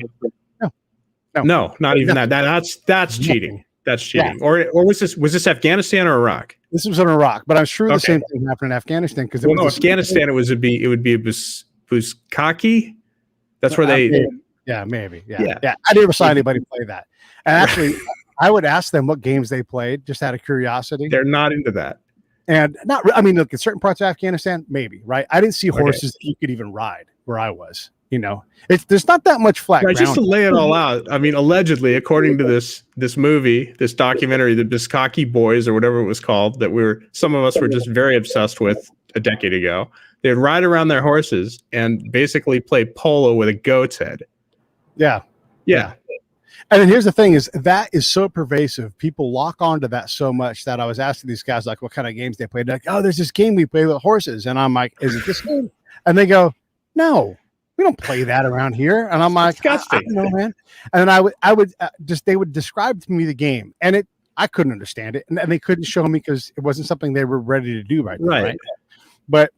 No, not even that. That's cheating. That's cheating. Yeah. Or was this Afghanistan or Iraq? This was in Iraq, but I'm sure the same thing happened in Afghanistan because Afghanistan it would be Buskaki. That's where they. Yeah, maybe. Yeah. I never saw anybody play that. And actually, I would ask them what games they played, just out of curiosity. They're not into that. And look, in certain parts of Afghanistan, maybe, right? I didn't see horses that you could even ride where I was. There's not that much flat ground. Just to lay it all out. I mean, allegedly, according to this movie, this documentary, the Buskaki Boys or whatever it was called, that some of us were just very obsessed with a decade ago. They'd ride around their horses and basically play polo with a goat's head. Yeah. And then here's the thing that is so pervasive. People lock onto that so much that I was asking these guys, like, what kind of games they played. They're like, oh, there's this game we play with horses. And I'm like, is it this game? And they go, no, we don't play that around here. And I'm like, disgusting. I don't know, man. And then they would describe to me the game, and I couldn't understand it. And they couldn't show me because it wasn't something they were ready to do right. But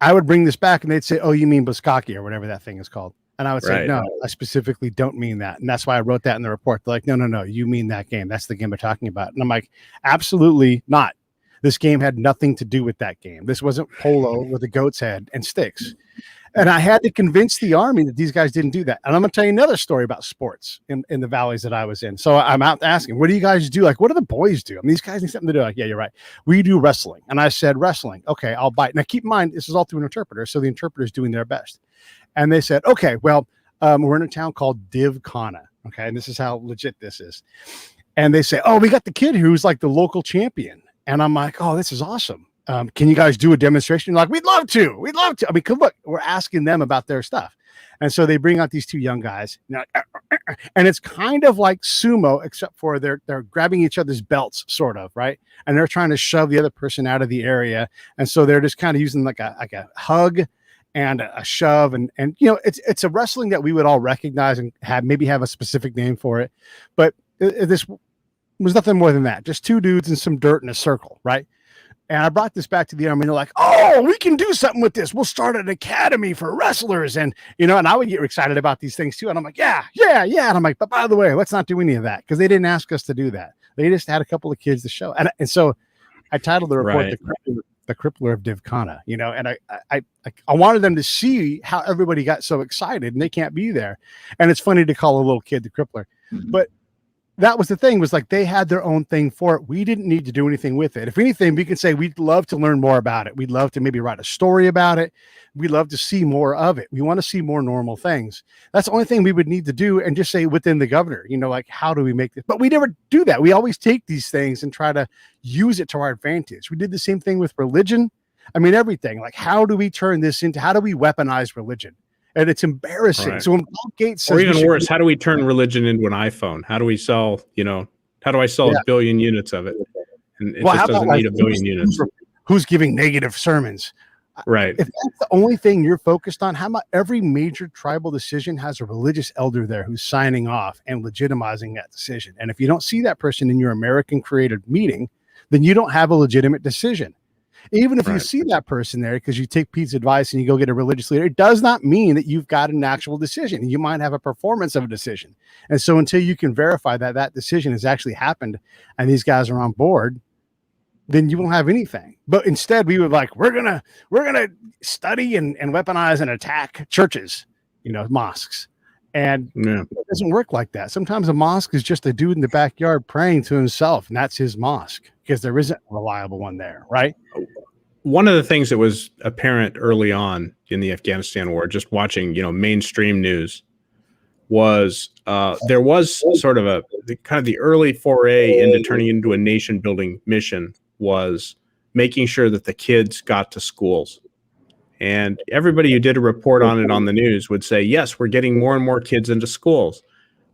I would bring this back and they'd say, oh, you mean Buskaki or whatever that thing is called. And I would say, no, I specifically don't mean that. And that's why I wrote that in the report. They're like, no, you mean that game. That's the game we're talking about. And I'm like, absolutely not. This game had nothing to do with that game. This wasn't polo with a goat's head and sticks. And I had to convince the Army that these guys didn't do that. And I'm going to tell you another story about sports in the valleys that I was in. So I'm out asking, what do you guys do? Like, what do the boys do? I mean, these guys need something to do. Like, yeah, you're right. We do wrestling. And I said, wrestling. Okay, I'll bite. Now, keep in mind, this is all through an interpreter. So the interpreter is doing their best. And they said, okay, well, we're in a town called Div Khana. Okay, and this is how legit this is. And they say, oh, we got the kid who's like the local champion. And I'm like, oh, this is awesome. Can you guys do a demonstration? Like, we'd love to. I mean, look, we're asking them about their stuff. And so they bring out these two young guys. And it's kind of like sumo, except for they're grabbing each other's belts, sort of, right? And they're trying to shove the other person out of the area. And so they're just kind of using like a hug and a shove. And it's a wrestling that we would all recognize and maybe have a specific name for it. But this was nothing more than that. Just two dudes and some dirt in a circle, right? And I brought this back to the Army, and they're like, "Oh, we can do something with this. We'll start an academy for wrestlers." And, and I would get excited about these things too. And I'm like, yeah. And I'm like, but by the way, let's not do any of that, because they didn't ask us to do that. They just had a couple of kids to show. And so I titled the report, the Crippler of Divkhana, and I wanted them to see how everybody got so excited and they can't be there. And it's funny to call a little kid the Crippler, but that was the thing, was like they had their own thing for it. We didn't need to do anything with it. If anything, we can say we'd love to learn more about it. We'd love to maybe write a story about it. We'd love to see more of it. We want to see more normal things. That's the only thing we would need to do, and just say within the governor, like, how do we make this? But we never do that. We always take these things and try to use it to our advantage. We did the same thing with religion. I mean, everything. Like, how do we turn this into, how do we weaponize religion? And it's embarrassing. Right. So when Paul Gates says, or even worse, how do we turn religion into an iPhone? How do we sell, how do I sell a billion units of it? And it just doesn't need a billion units. Who's giving negative sermons? Right. If that's the only thing you're focused on, how about every major tribal decision has a religious elder there who's signing off and legitimizing that decision? And if you don't see that person in your American created meeting, then you don't have a legitimate decision. Even if you see that person there because you take Pete's advice and you go get a religious leader, it does not mean that you've got an actual decision. You might have a performance of a decision. And so until you can verify that that decision has actually happened and these guys are on board, then you won't have anything. But instead we would we're gonna study and weaponize and attack churches, mosques. And it doesn't work like that. Sometimes a mosque is just a dude in the backyard praying to himself, and that's his mosque, because there isn't a reliable one there, right? One of the things that was apparent early on in the Afghanistan war, just watching, mainstream news, was there was sort of the early foray into turning into a nation building mission was making sure that the kids got to schools. And everybody who did a report on it on the news would say, yes, we're getting more and more kids into schools.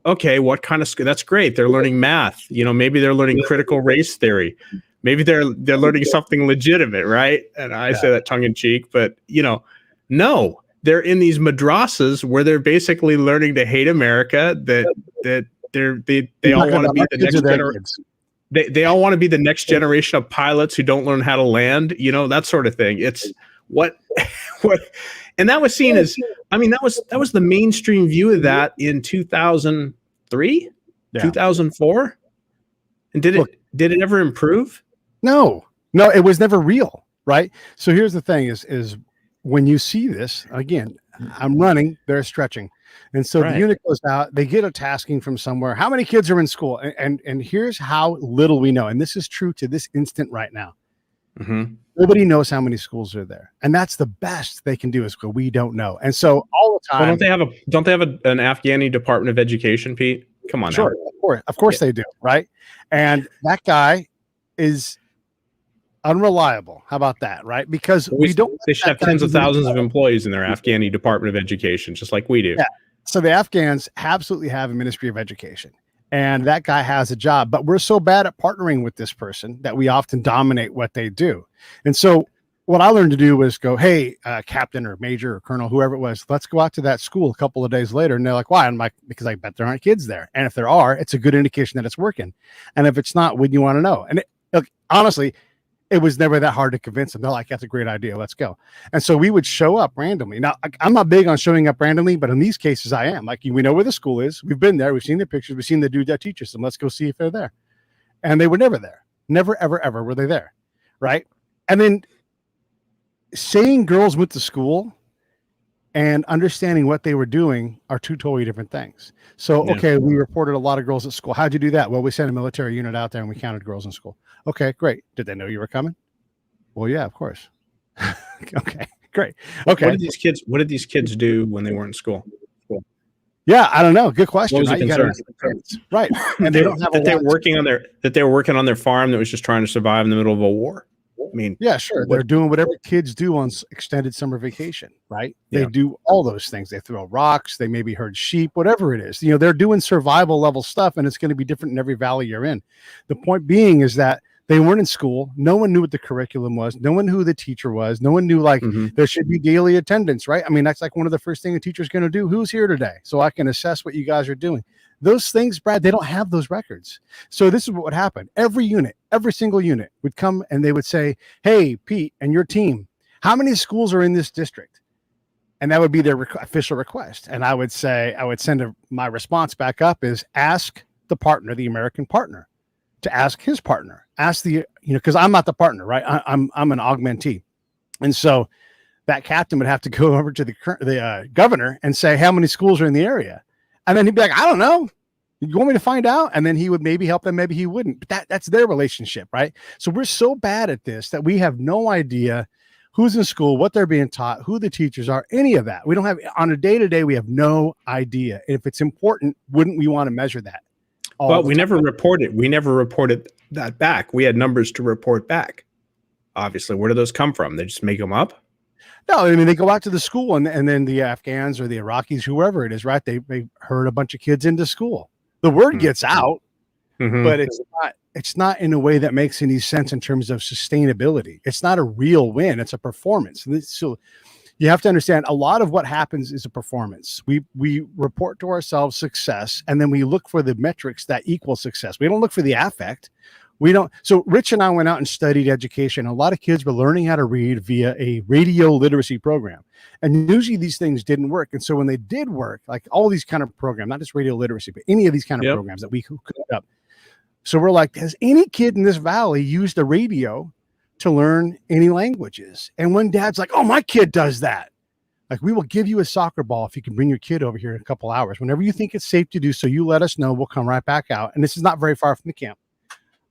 Okay, what kind of school? That's great. They're learning math. Maybe they're learning critical race theory. Maybe they're learning something legitimate, right? And I say that tongue in cheek, but no, they're in these madrasas where they're basically learning to hate America. They all want to be the next generation. They all want to be the next generation of pilots who don't learn how to land. That sort of thing. It's what, and that was seen as. I mean, that was the mainstream view of that in 2003, 2004. And did it ever improve? No, it was never real. Right. So here's the thing is when you see this again, I'm running, they're stretching. And so the unit goes out, they get a tasking from somewhere. How many kids are in school? And here's how little we know. And this is true to this instant right now. Mm-hmm. Nobody knows how many schools are there, and that's the best they can do is go, we don't know. And so all the time, well, don't they have an Afghani Department of Education, Pete? Come on, sure, now. Of course they do, right? And that guy is unreliable. How about that, right? Because we don't. They should have tens of thousands of employees in their Afghani Department of Education, just like we do. Yeah. So the Afghans absolutely have a Ministry of Education. And that guy has a job, but we're so bad at partnering with this person that we often dominate what they do. And so what I learned to do was go, hey, captain or major or colonel, whoever it was, let's go out to that school a couple of days later. And they're like, why? I'm like, because I bet there aren't kids there. And if there are, it's a good indication that it's working. And if it's not, wouldn't you want to know? And honestly, it was never that hard to convince them. They're like, that's a great idea. Let's go. And so we would show up randomly. Now, I'm not big on showing up randomly, but in these cases, I am. Like, we know where the school is. We've been there. We've seen the pictures. We've seen the dude that teaches them. Let's go see if they're there. And they were never there. Never, ever, ever were they there. Right. And then saying girls went to school and understanding what they were doing are two totally different things. So, okay, we reported a lot of girls at school. How'd you do that? Well, we sent a military unit out there and we counted girls in school. Okay, great. Did they know you were coming? Well, yeah, of course. Okay, great. Okay. What did these kids do when they weren't in school? Yeah, I don't know. Good question. What was the concern? Right. And they don't have they were working on their farm that was just trying to survive in the middle of a war. I mean, Yeah, sure. They're doing whatever kids do on extended summer vacation, right? They do all those things. They throw rocks. They maybe herd sheep, whatever it is. They're doing survival level stuff, and it's going to be different in every valley you're in. The point being is that they weren't in school. No one knew what the curriculum was. No one knew who the teacher was. No one knew there should be daily attendance, right? I mean, that's like one of the first things a teacher's going to do. Who's here today? So I can assess what you guys are doing. Those things, Brad, they don't have those records. So this is what would happen. Every single unit would come and they would say, hey, Pete and your team, how many schools are in this district? And that would be their official request. And I would send my response back up is ask the partner, the American partner, to ask his partner. Ask because I'm not the partner, right? I'm an augmentee. And so that captain would have to go over to the governor and say, how many schools are in the area? And then he'd be like, I don't know. You want me to find out? And then he would maybe help them, maybe he wouldn't. But that's their relationship, right? So we're so bad at this that we have no idea who's in school, what they're being taught, who the teachers are, any of that. We don't have, on a day-to-day, we have no idea. If it's important, wouldn't we want to measure that? But we never reported. We never reported that back. We had numbers to report back. Obviously, where do those come from? They just make them up? No, I mean, they go out to the school and then the Afghans or the Iraqis, whoever it is, right? They herd a bunch of kids into school. The word gets out, but it's not in a way that makes any sense in terms of sustainability. It's not a real win. It's a performance. So you have to understand a lot of what happens is a performance. We report to ourselves success, and then we look for the metrics that equal success. We don't look for the affect. We don't. So Rich and I went out and studied education. A lot of kids were learning how to read via a radio literacy program. And usually these things didn't work. And so when they did work, like all these kind of programs, not just radio literacy, but any of these kind of programs that we cooked up. So we're like, has any kid in this valley used a radio to learn any languages? And when dad's like, oh, my kid does that. Like, we will give you a soccer ball if you can bring your kid over here in a couple hours. Whenever you think it's safe to do so, you let us know. We'll come right back out. And this is not very far from the camp.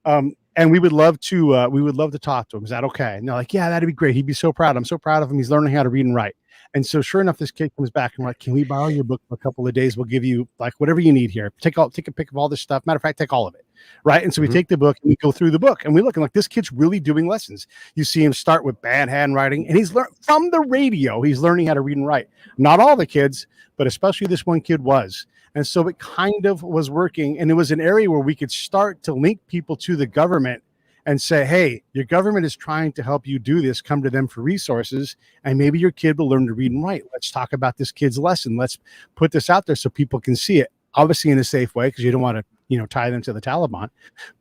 And we would love to talk to him. Is that okay? And they're like, yeah, that'd be great. He'd be so proud. I'm so proud of him. He's learning how to read and write. And so sure enough, this kid comes back and we're like, can we borrow your book for a couple of days? We'll give you like whatever you need here. Take a pic of all this stuff. Matter of fact, take all of it. Right. And so we take the book and we go through the book and we look and like, this kid's really doing lessons. You see him start with bad handwriting and he's learned from the radio. He's learning how to read and write. Not all the kids, but especially this one kid was. And so it kind of was working. And it was an area where we could start to link people to the government and say, hey, your government is trying to help you do this. Come to them for resources. And maybe your kid will learn to read and write. Let's talk about this kid's lesson. Let's put this out there so people can see it. Obviously in a safe way, because you don't want to, tie them to the Taliban.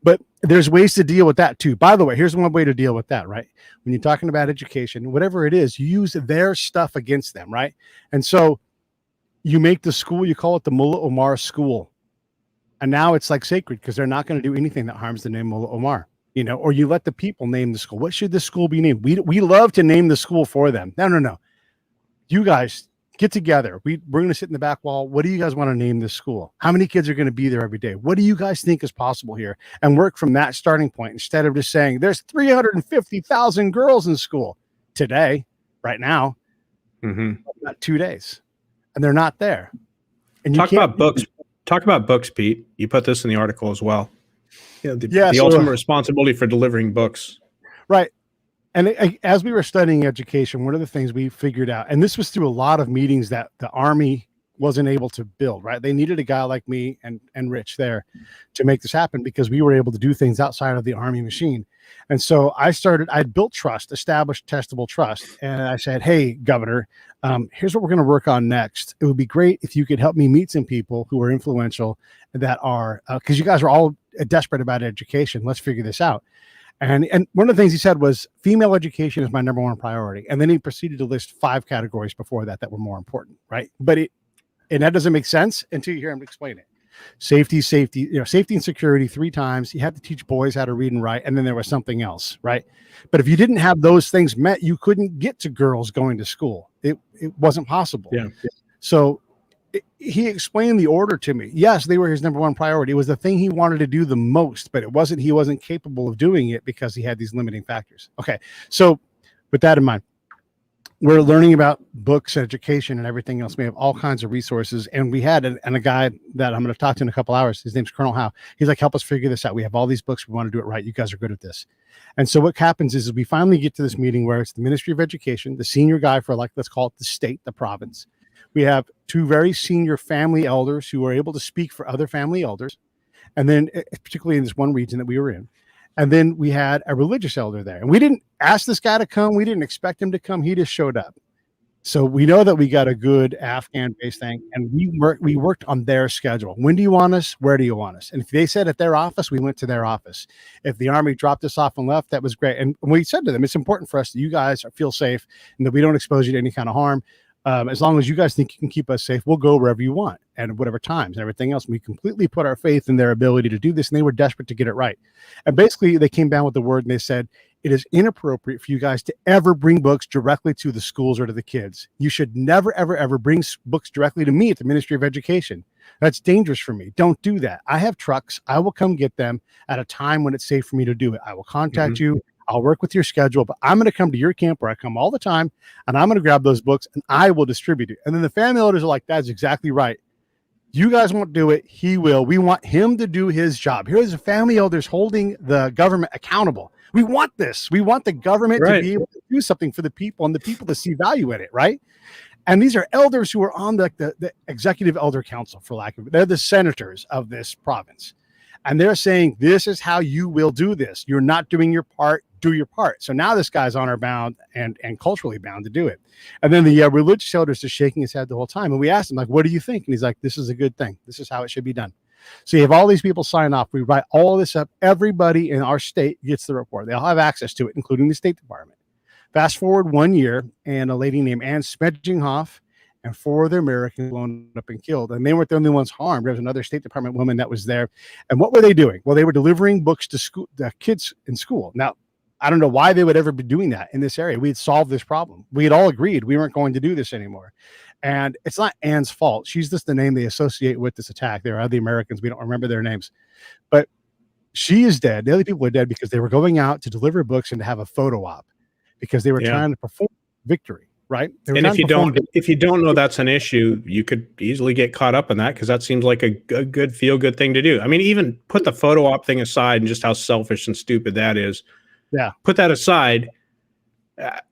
But there's ways to deal with that too. By the way, here's one way to deal with that, right? When you're talking about education, whatever it is, you use their stuff against them, right? And so you make the school, you call it the Mullah Omar school. And now it's like sacred because they're not going to do anything that harms the name Mullah Omar, or you let the people name the school. What should the school be named? We love to name the school for them. No. You guys get together. We're going to sit in the back wall. What do you guys want to name this school? How many kids are going to be there every day? What do you guys think is possible here? And work from that starting point instead of just saying there's 350,000 girls in school today, right now, not 2 days. And they're not there. And talk about books. Talk about books, Pete. You put this in the article as well. The ultimate responsibility for delivering books. Right. And as we were studying education, one of the things we figured out, and this was through a lot of meetings that the Army wasn't able to build, right? They needed a guy like me and Rich there to make this happen because we were able to do things outside of the Army machine. And so I built trust, established testable trust. And I said, hey, Governor, here's what we're going to work on next. It would be great if you could help me meet some people who are influential that are, because you guys are all desperate about education. Let's figure this out. And one of the things he said was female education is my number one priority. And then he proceeded to list 5 categories before that were more important, right? And that doesn't make sense until you hear him explain it. Safety, safety and security 3 times. You had to teach boys how to read and write. And then there was something else, right? But if you didn't have those things met, you couldn't get to girls going to school. It wasn't possible. Yeah. So he explained the order to me. Yes, they were his number one priority. It was the thing he wanted to do the most, but he wasn't capable of doing it because he had these limiting factors. Okay. So with that in mind, we're learning about books, education, and everything else. We have all kinds of resources. And we had a guy that I'm going to talk to in a couple hours. His name's Colonel Howe. He's like, help us figure this out. We have all these books. We want to do it right. You guys are good at this. And so what happens is we finally get to this meeting where it's the Ministry of Education, the senior guy for, like, let's call it the state, the province. We have two very senior family elders who are able to speak for other family elders. And then particularly in this one region that we were in. And then we had a religious elder there. And we didn't ask this guy to come. We didn't expect him to come. He just showed up. So we know that we got a good Afghan-based thing. And we worked on their schedule. When do you want us? Where do you want us? And if they said at their office, we went to their office. If the Army dropped us off and left, that was great. And we said to them, it's important for us that you guys feel safe and that we don't expose you to any kind of harm. As long as you guys think you can keep us safe, we'll go wherever you want and whatever times and everything else. We completely put our faith in their ability to do this, and they were desperate to get it right. And basically, they came down with the word and they said, it is inappropriate for you guys to ever bring books directly to the schools or to the kids. You should never, ever, ever bring books directly to me at the Ministry of Education. That's dangerous for me. Don't do that. I have trucks. I will come get them at a time when it's safe for me to do it. I will contact you. I'll work with your schedule, but I'm going to come to your camp where I come all the time, and I'm going to grab those books and I will distribute it. And then the family elders are like, that's exactly right. You guys won't do it. He will. We want him to do his job. Here's the family elders holding the government accountable. We want this. We want the government to be able to do something for the people and the people to see value in it, right? And these are elders who are on the executive elder council, for lack of it. They're the senators of this province. And they're saying, this is how you will do this. You're not doing your part. Do your part. So now this guy's honor bound and culturally bound to do it. And then the religious elders just shaking his head the whole time. And we asked him, like, what do you think? And he's like, this is a good thing. This is how it should be done. So you have all these people sign off. We write all this up. Everybody in our state gets the report. They all have access to it, including the State Department. Fast forward 1 year, and a lady named Ann Smedjinghoff and 4 other Americans blown up and killed. And they weren't the only ones harmed. There was another State Department woman that was there. And what were they doing? Well, they were delivering books to school, the kids in school. Now, I don't know why they would ever be doing that in this area. We had solved this problem. We had all agreed we weren't going to do this anymore. And it's not Ann's fault. She's just the name they associate with this attack. There are other Americans. We don't remember their names. But she is dead. The other people are dead because they were going out to deliver books and to have a photo op because they were trying to perform victory, right? And if you don't know that's an issue, you could easily get caught up in that because that seems like a good feel-good thing to do. I mean, even put the photo op thing aside and just how selfish and stupid that is. Yeah. Put that aside.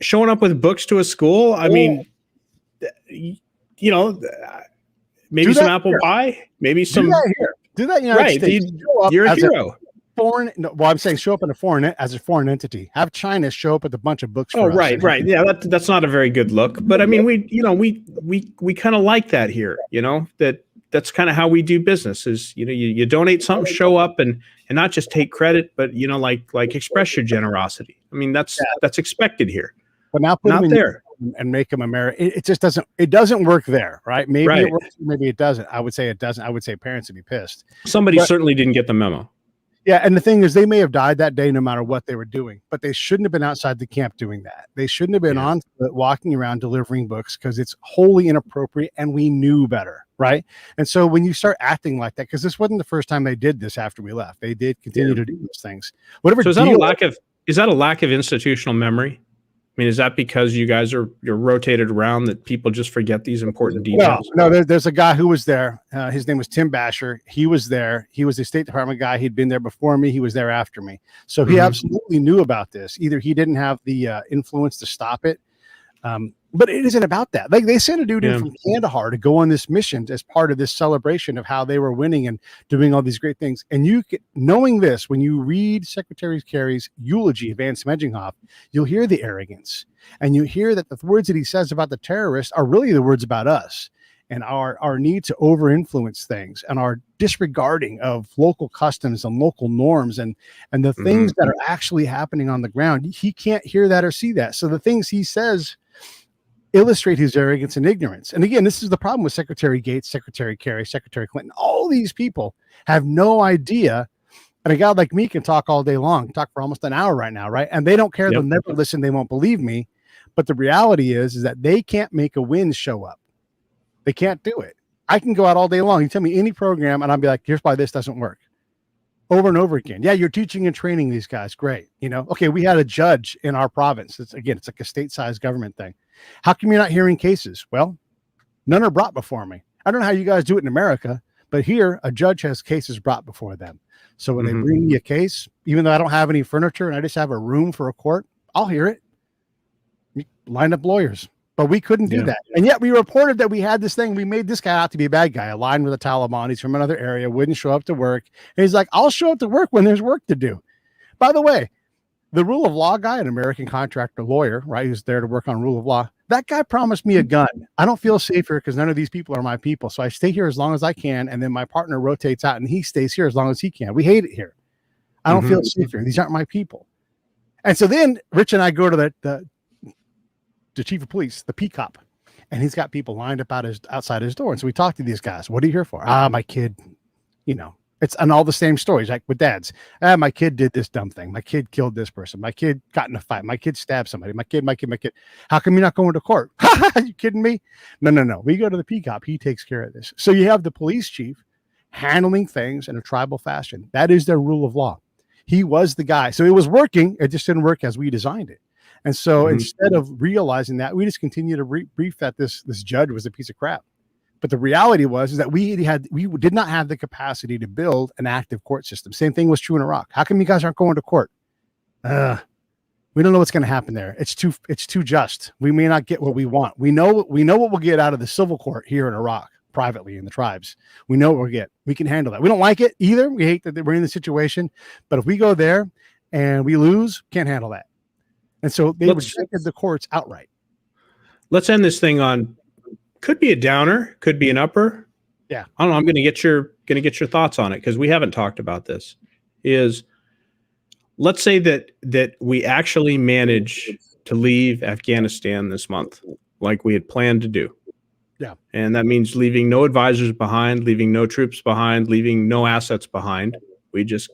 Showing up with books to a school, I mean, you know, maybe some apple pie, maybe some. Do that here. Do that in the United States. You're a hero. I'm saying show up in as a foreign entity. Have China show up with a bunch of books. For us. Right. Yeah, that's not a very good look. But I mean, we kind of like that here. You know, that's kind of how we do business. Is you donate something, show up, and not just take credit, but like express your generosity. I mean, that's expected here. But now put them in there and make them American. It just doesn't. It doesn't work there, right? Maybe it works. Maybe it doesn't. I would say it doesn't. I would say parents would be pissed. Somebody certainly didn't get the memo. Yeah, and the thing is, they may have died that day no matter what they were doing, but they shouldn't have been outside the camp doing that. They shouldn't have been on foot walking around delivering books because it's wholly inappropriate, and we knew better, right? And so when you start acting like that, because this wasn't the first time they did this after we left, they did continue to do those things. Whatever. So is that a lack of institutional memory? I mean, is that because you're rotated around that people just forget these important details? No, there's a guy who was there. His name was Tim Basher. He was there. He was a State Department guy. He'd been there before me. He was there after me. So he absolutely knew about this. Either he didn't have the influence to stop it, but it isn't about that. Like they sent a dude in from Kandahar to go on this mission as part of this celebration of how they were winning and doing all these great things. And knowing this, when you read Secretary Kerry's eulogy of Ann Smedjinghoff, you'll hear the arrogance, and you hear that the words that he says about the terrorists are really the words about us and our need to over-influence things and our disregarding of local customs and local norms and the things that are actually happening on the ground. He can't hear that or see that. So the things he says illustrate his arrogance and ignorance. And again, this is the problem with Secretary Gates, Secretary Kerry, Secretary Clinton. All these people have no idea. And a guy like me can talk all day long, talk for almost an hour right now, right? And they don't care. They'll never listen. They won't believe me. But the reality is that they can't make a win show up. They can't do it. I can go out all day long. You tell me any program and I'll be like, here's why this doesn't work. over and over again. Yeah, you're teaching and training these guys. Great. Okay, we had a judge in our province. It's like a state-sized government thing. How come you're not hearing cases? Well, none are brought before me. I don't know how you guys do it in America, but here a judge has cases brought before them. So when they bring me a case, even though I don't have any furniture and I just have a room for a court, I'll hear it. Line up lawyers. But we couldn't do that. And yet we reported that we had this thing. We made this guy out to be a bad guy, aligned with the Taliban. He's from another area, wouldn't show up to work. And he's like, I'll show up to work when there's work to do. By the way, the rule of law guy, an American contractor lawyer, right, who's there to work on rule of law, that guy promised me a gun. I don't feel safer because none of these people are my people. So I stay here as long as I can. And then my partner rotates out and he stays here as long as he can. We hate it here. I don't feel safer. These aren't my people. And so then Rich and I go to the chief of police, the P-cop, and he's got people lined up outside his door. And so we talk to these guys. What are you here for? My kid, it's on all the same stories, like with dads. My kid did this dumb thing. My kid killed this person. My kid got in a fight. My kid stabbed somebody. My kid. How come you're not going to court? Are you kidding me? No. We go to the P-cop. He takes care of this. So you have the police chief handling things in a tribal fashion. That is their rule of law. He was the guy. So it was working. It just didn't work as we designed it. And so instead of realizing that, we just continue to brief that this judge was a piece of crap. But the reality is that we did not have the capacity to build an active court system. Same thing was true in Iraq. How come you guys aren't going to court? We don't know what's going to happen there. It's too just. We may not get what we want. We know what we'll get out of the civil court here in Iraq, privately in the tribes. We know what we'll get. We can handle that. We don't like it either. We hate that we're in the situation. But if we go there and we lose, can't handle that. And so they rejected the courts outright. Let's end this thing on, could be a downer, could be an upper. Yeah. I don't know. I'm going to get your thoughts on it because we haven't talked about this. Let's say that we actually manage to leave Afghanistan this month, like we had planned to do. Yeah. And that means leaving no advisors behind, leaving no troops behind, leaving no assets behind. We just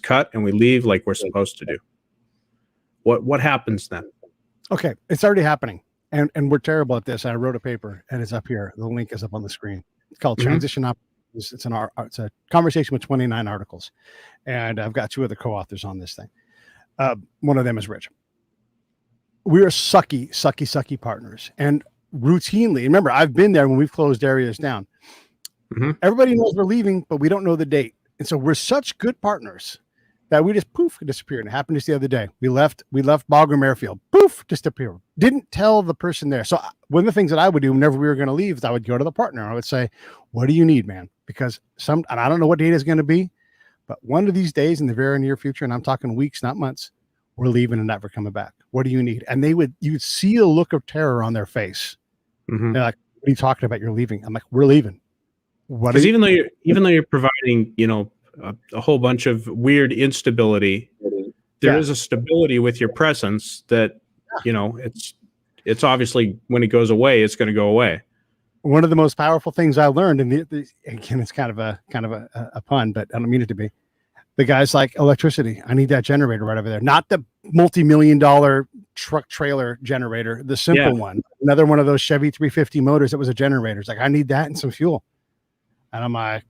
cut and we leave like we're supposed to do. What happens then? Okay, it's already happening, and we're terrible at this. I wrote a paper, and it's up here. The link is up on the screen. It's called Transition Operations. It's a conversation with 29 articles, and I've got two other co-authors on this thing. One of them is Rich. We are sucky partners, and routinely, remember, I've been there when we've closed areas down. Everybody knows we're leaving, but we don't know the date, and so we're such good partners that we just poof disappeared. It happened just the other day. We left Bagram Airfield. Poof, disappeared. Didn't tell the person there. So one of the things that I would do whenever we were going to leave is I would go to the partner. I would say, "What do you need, man?" Because and I don't know what date is going to be, but one of these days in the very near future, and I'm talking weeks, not months, we're leaving and never coming back. What do you need? And you would see a look of terror on their face. They're like, "What are you talking about? You're leaving?" I'm like, "We're leaving." Because even though you're providing, a whole bunch of weird instability, there is a stability with your presence that, it's obviously when it goes away, it's going to go away. One of the most powerful things I learned, and again, it's kind of a pun, but I don't mean it to be. The guy's like, electricity. I need that generator right over there. Not the multi-million-dollar truck trailer generator, the simple one. Another one of those Chevy 350 motors that was a generator. It's like, I need that and some fuel. And I'm like,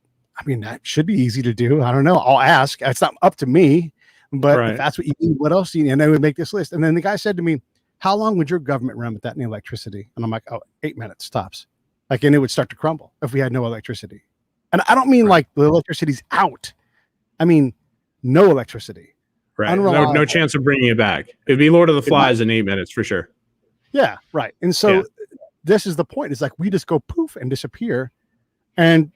that should be easy to do. I don't know. I'll ask. It's not up to me, but if that's what you need, what else do you need? And they would make this list. And then the guy said to me, "How long would your government run with that in electricity?" And I'm like, 8 minutes tops. And it would start to crumble if we had no electricity. And I don't mean like the electricity's out. I mean, no electricity. Right. No chance of bringing it back. It'd be Lord of the Flies in 8 minutes for sure. Yeah. Right. And so this is the point. It's like, we just go poof and disappear. And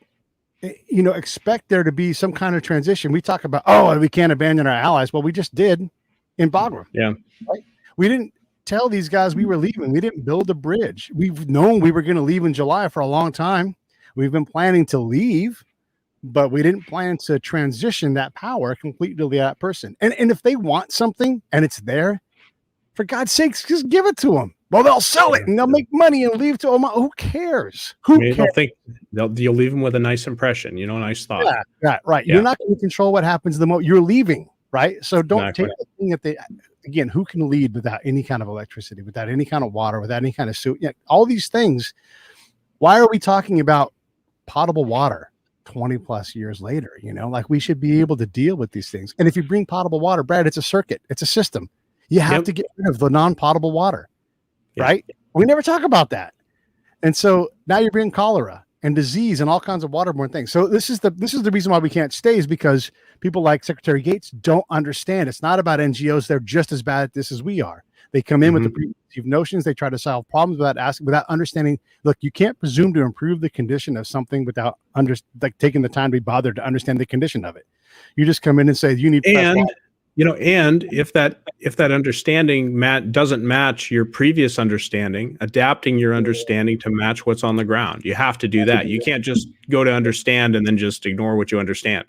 expect there to be some kind of transition. We talk about, we can't abandon our allies. Well, we just did in Bagram. Yeah. Right? We didn't tell these guys we were leaving. We didn't build a bridge. We've known we were going to leave in July for a long time. We've been planning to leave, but we didn't plan to transition that power completely to that person. And if they want something and it's there, for God's sakes, just give it to them. Well, they'll sell it and they'll make money and leave to them. Who cares? You'll leave them with a nice impression, a nice thought. Yeah, right. Yeah. You're not going to control what happens the moment you're leaving, right? So don't take the thing that who can lead without any kind of electricity, without any kind of water, without any kind of suit? All these things. Why are we talking about potable water? 20 plus years later. Like we should be able to deal with these things. And if you bring potable water, Brad, it's a circuit, it's a system. You have to get rid of the non-potable water, right? We never talk about that. And so now you're bringing cholera and disease and all kinds of waterborne things. So this is the reason why we can't stay, is because people like Secretary Gates don't understand. It's not about NGOs. They're just as bad at this as we are. They come in with the preconceived notions. They try to solve problems without understanding. Look, you can't presume to improve the condition of something without taking the time to be bothered to understand the condition of it. You just come in and say you need. And if that understanding doesn't match your previous understanding, adapting your understanding to match what's on the ground. You have to do that. You can't just go to understand and then just ignore what you understand.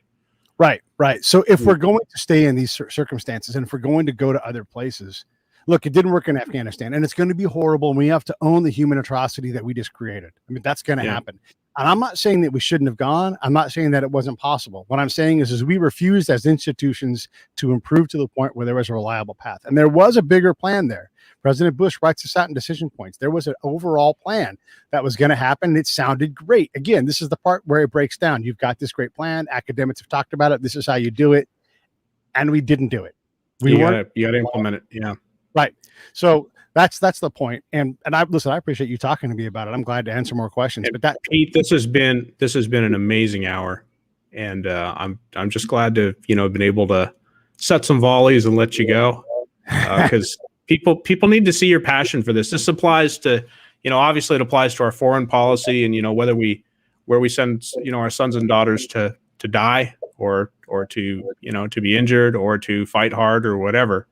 Right. So if we're going to stay in these circumstances, and if we're going to go to other places, look, it didn't work in Afghanistan, and it's going to be horrible, and we have to own the human atrocity that we just created. I mean, that's going to happen. And I'm not saying that we shouldn't have gone. I'm not saying that it wasn't possible. What I'm saying is we refused as institutions to improve to the point where there was a reliable path. And there was a bigger plan there. President Bush writes this out in decision points. There was an overall plan that was going to happen. It sounded great. Again, this is the part where it breaks down. You've got this great plan. Academics have talked about it. This is how you do it. And we didn't do it. You got to implement it. Yeah. Right. So that's the point. And I appreciate you talking to me about it. I'm glad to answer more questions. But Pete, this has been an amazing hour, and I'm just glad to have been able to set some volleys and let you go, because people need to see your passion for this. This applies to obviously it applies to our foreign policy, and where we send our sons and daughters to die or to be injured or to fight hard or whatever.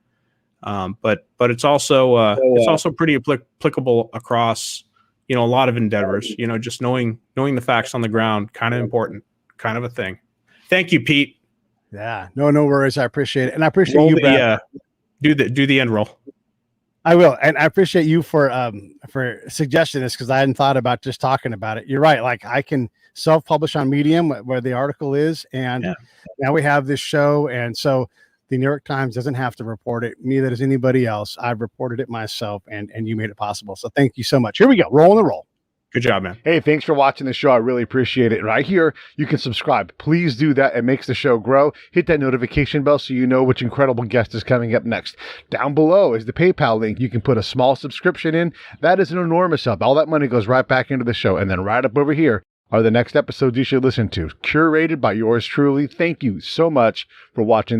But it's also pretty applicable across, a lot of endeavors, just knowing the facts on the ground, kind of important, kind of a thing. Thank you, Pete. Yeah, no worries. I appreciate it. And I appreciate you, Brad. Do the end roll. I will. And I appreciate you for suggesting this, because I hadn't thought about just talking about it. You're right. Like, I can self-publish on Medium where the article is. And now we have this show. And so the New York Times doesn't have to report it. Neither does anybody else. I've reported it myself, and you made it possible. So thank you so much. Here we go. Rolling the roll. Good job, man. Hey, thanks for watching the show. I really appreciate it. Right here, you can subscribe. Please do that. It makes the show grow. Hit that notification bell so you know which incredible guest is coming up next. Down below is the PayPal link. You can put a small subscription in. That is an enormous help. All that money goes right back into the show. And then right up over here are the next episodes you should listen to, curated by yours truly. Thank you so much for watching the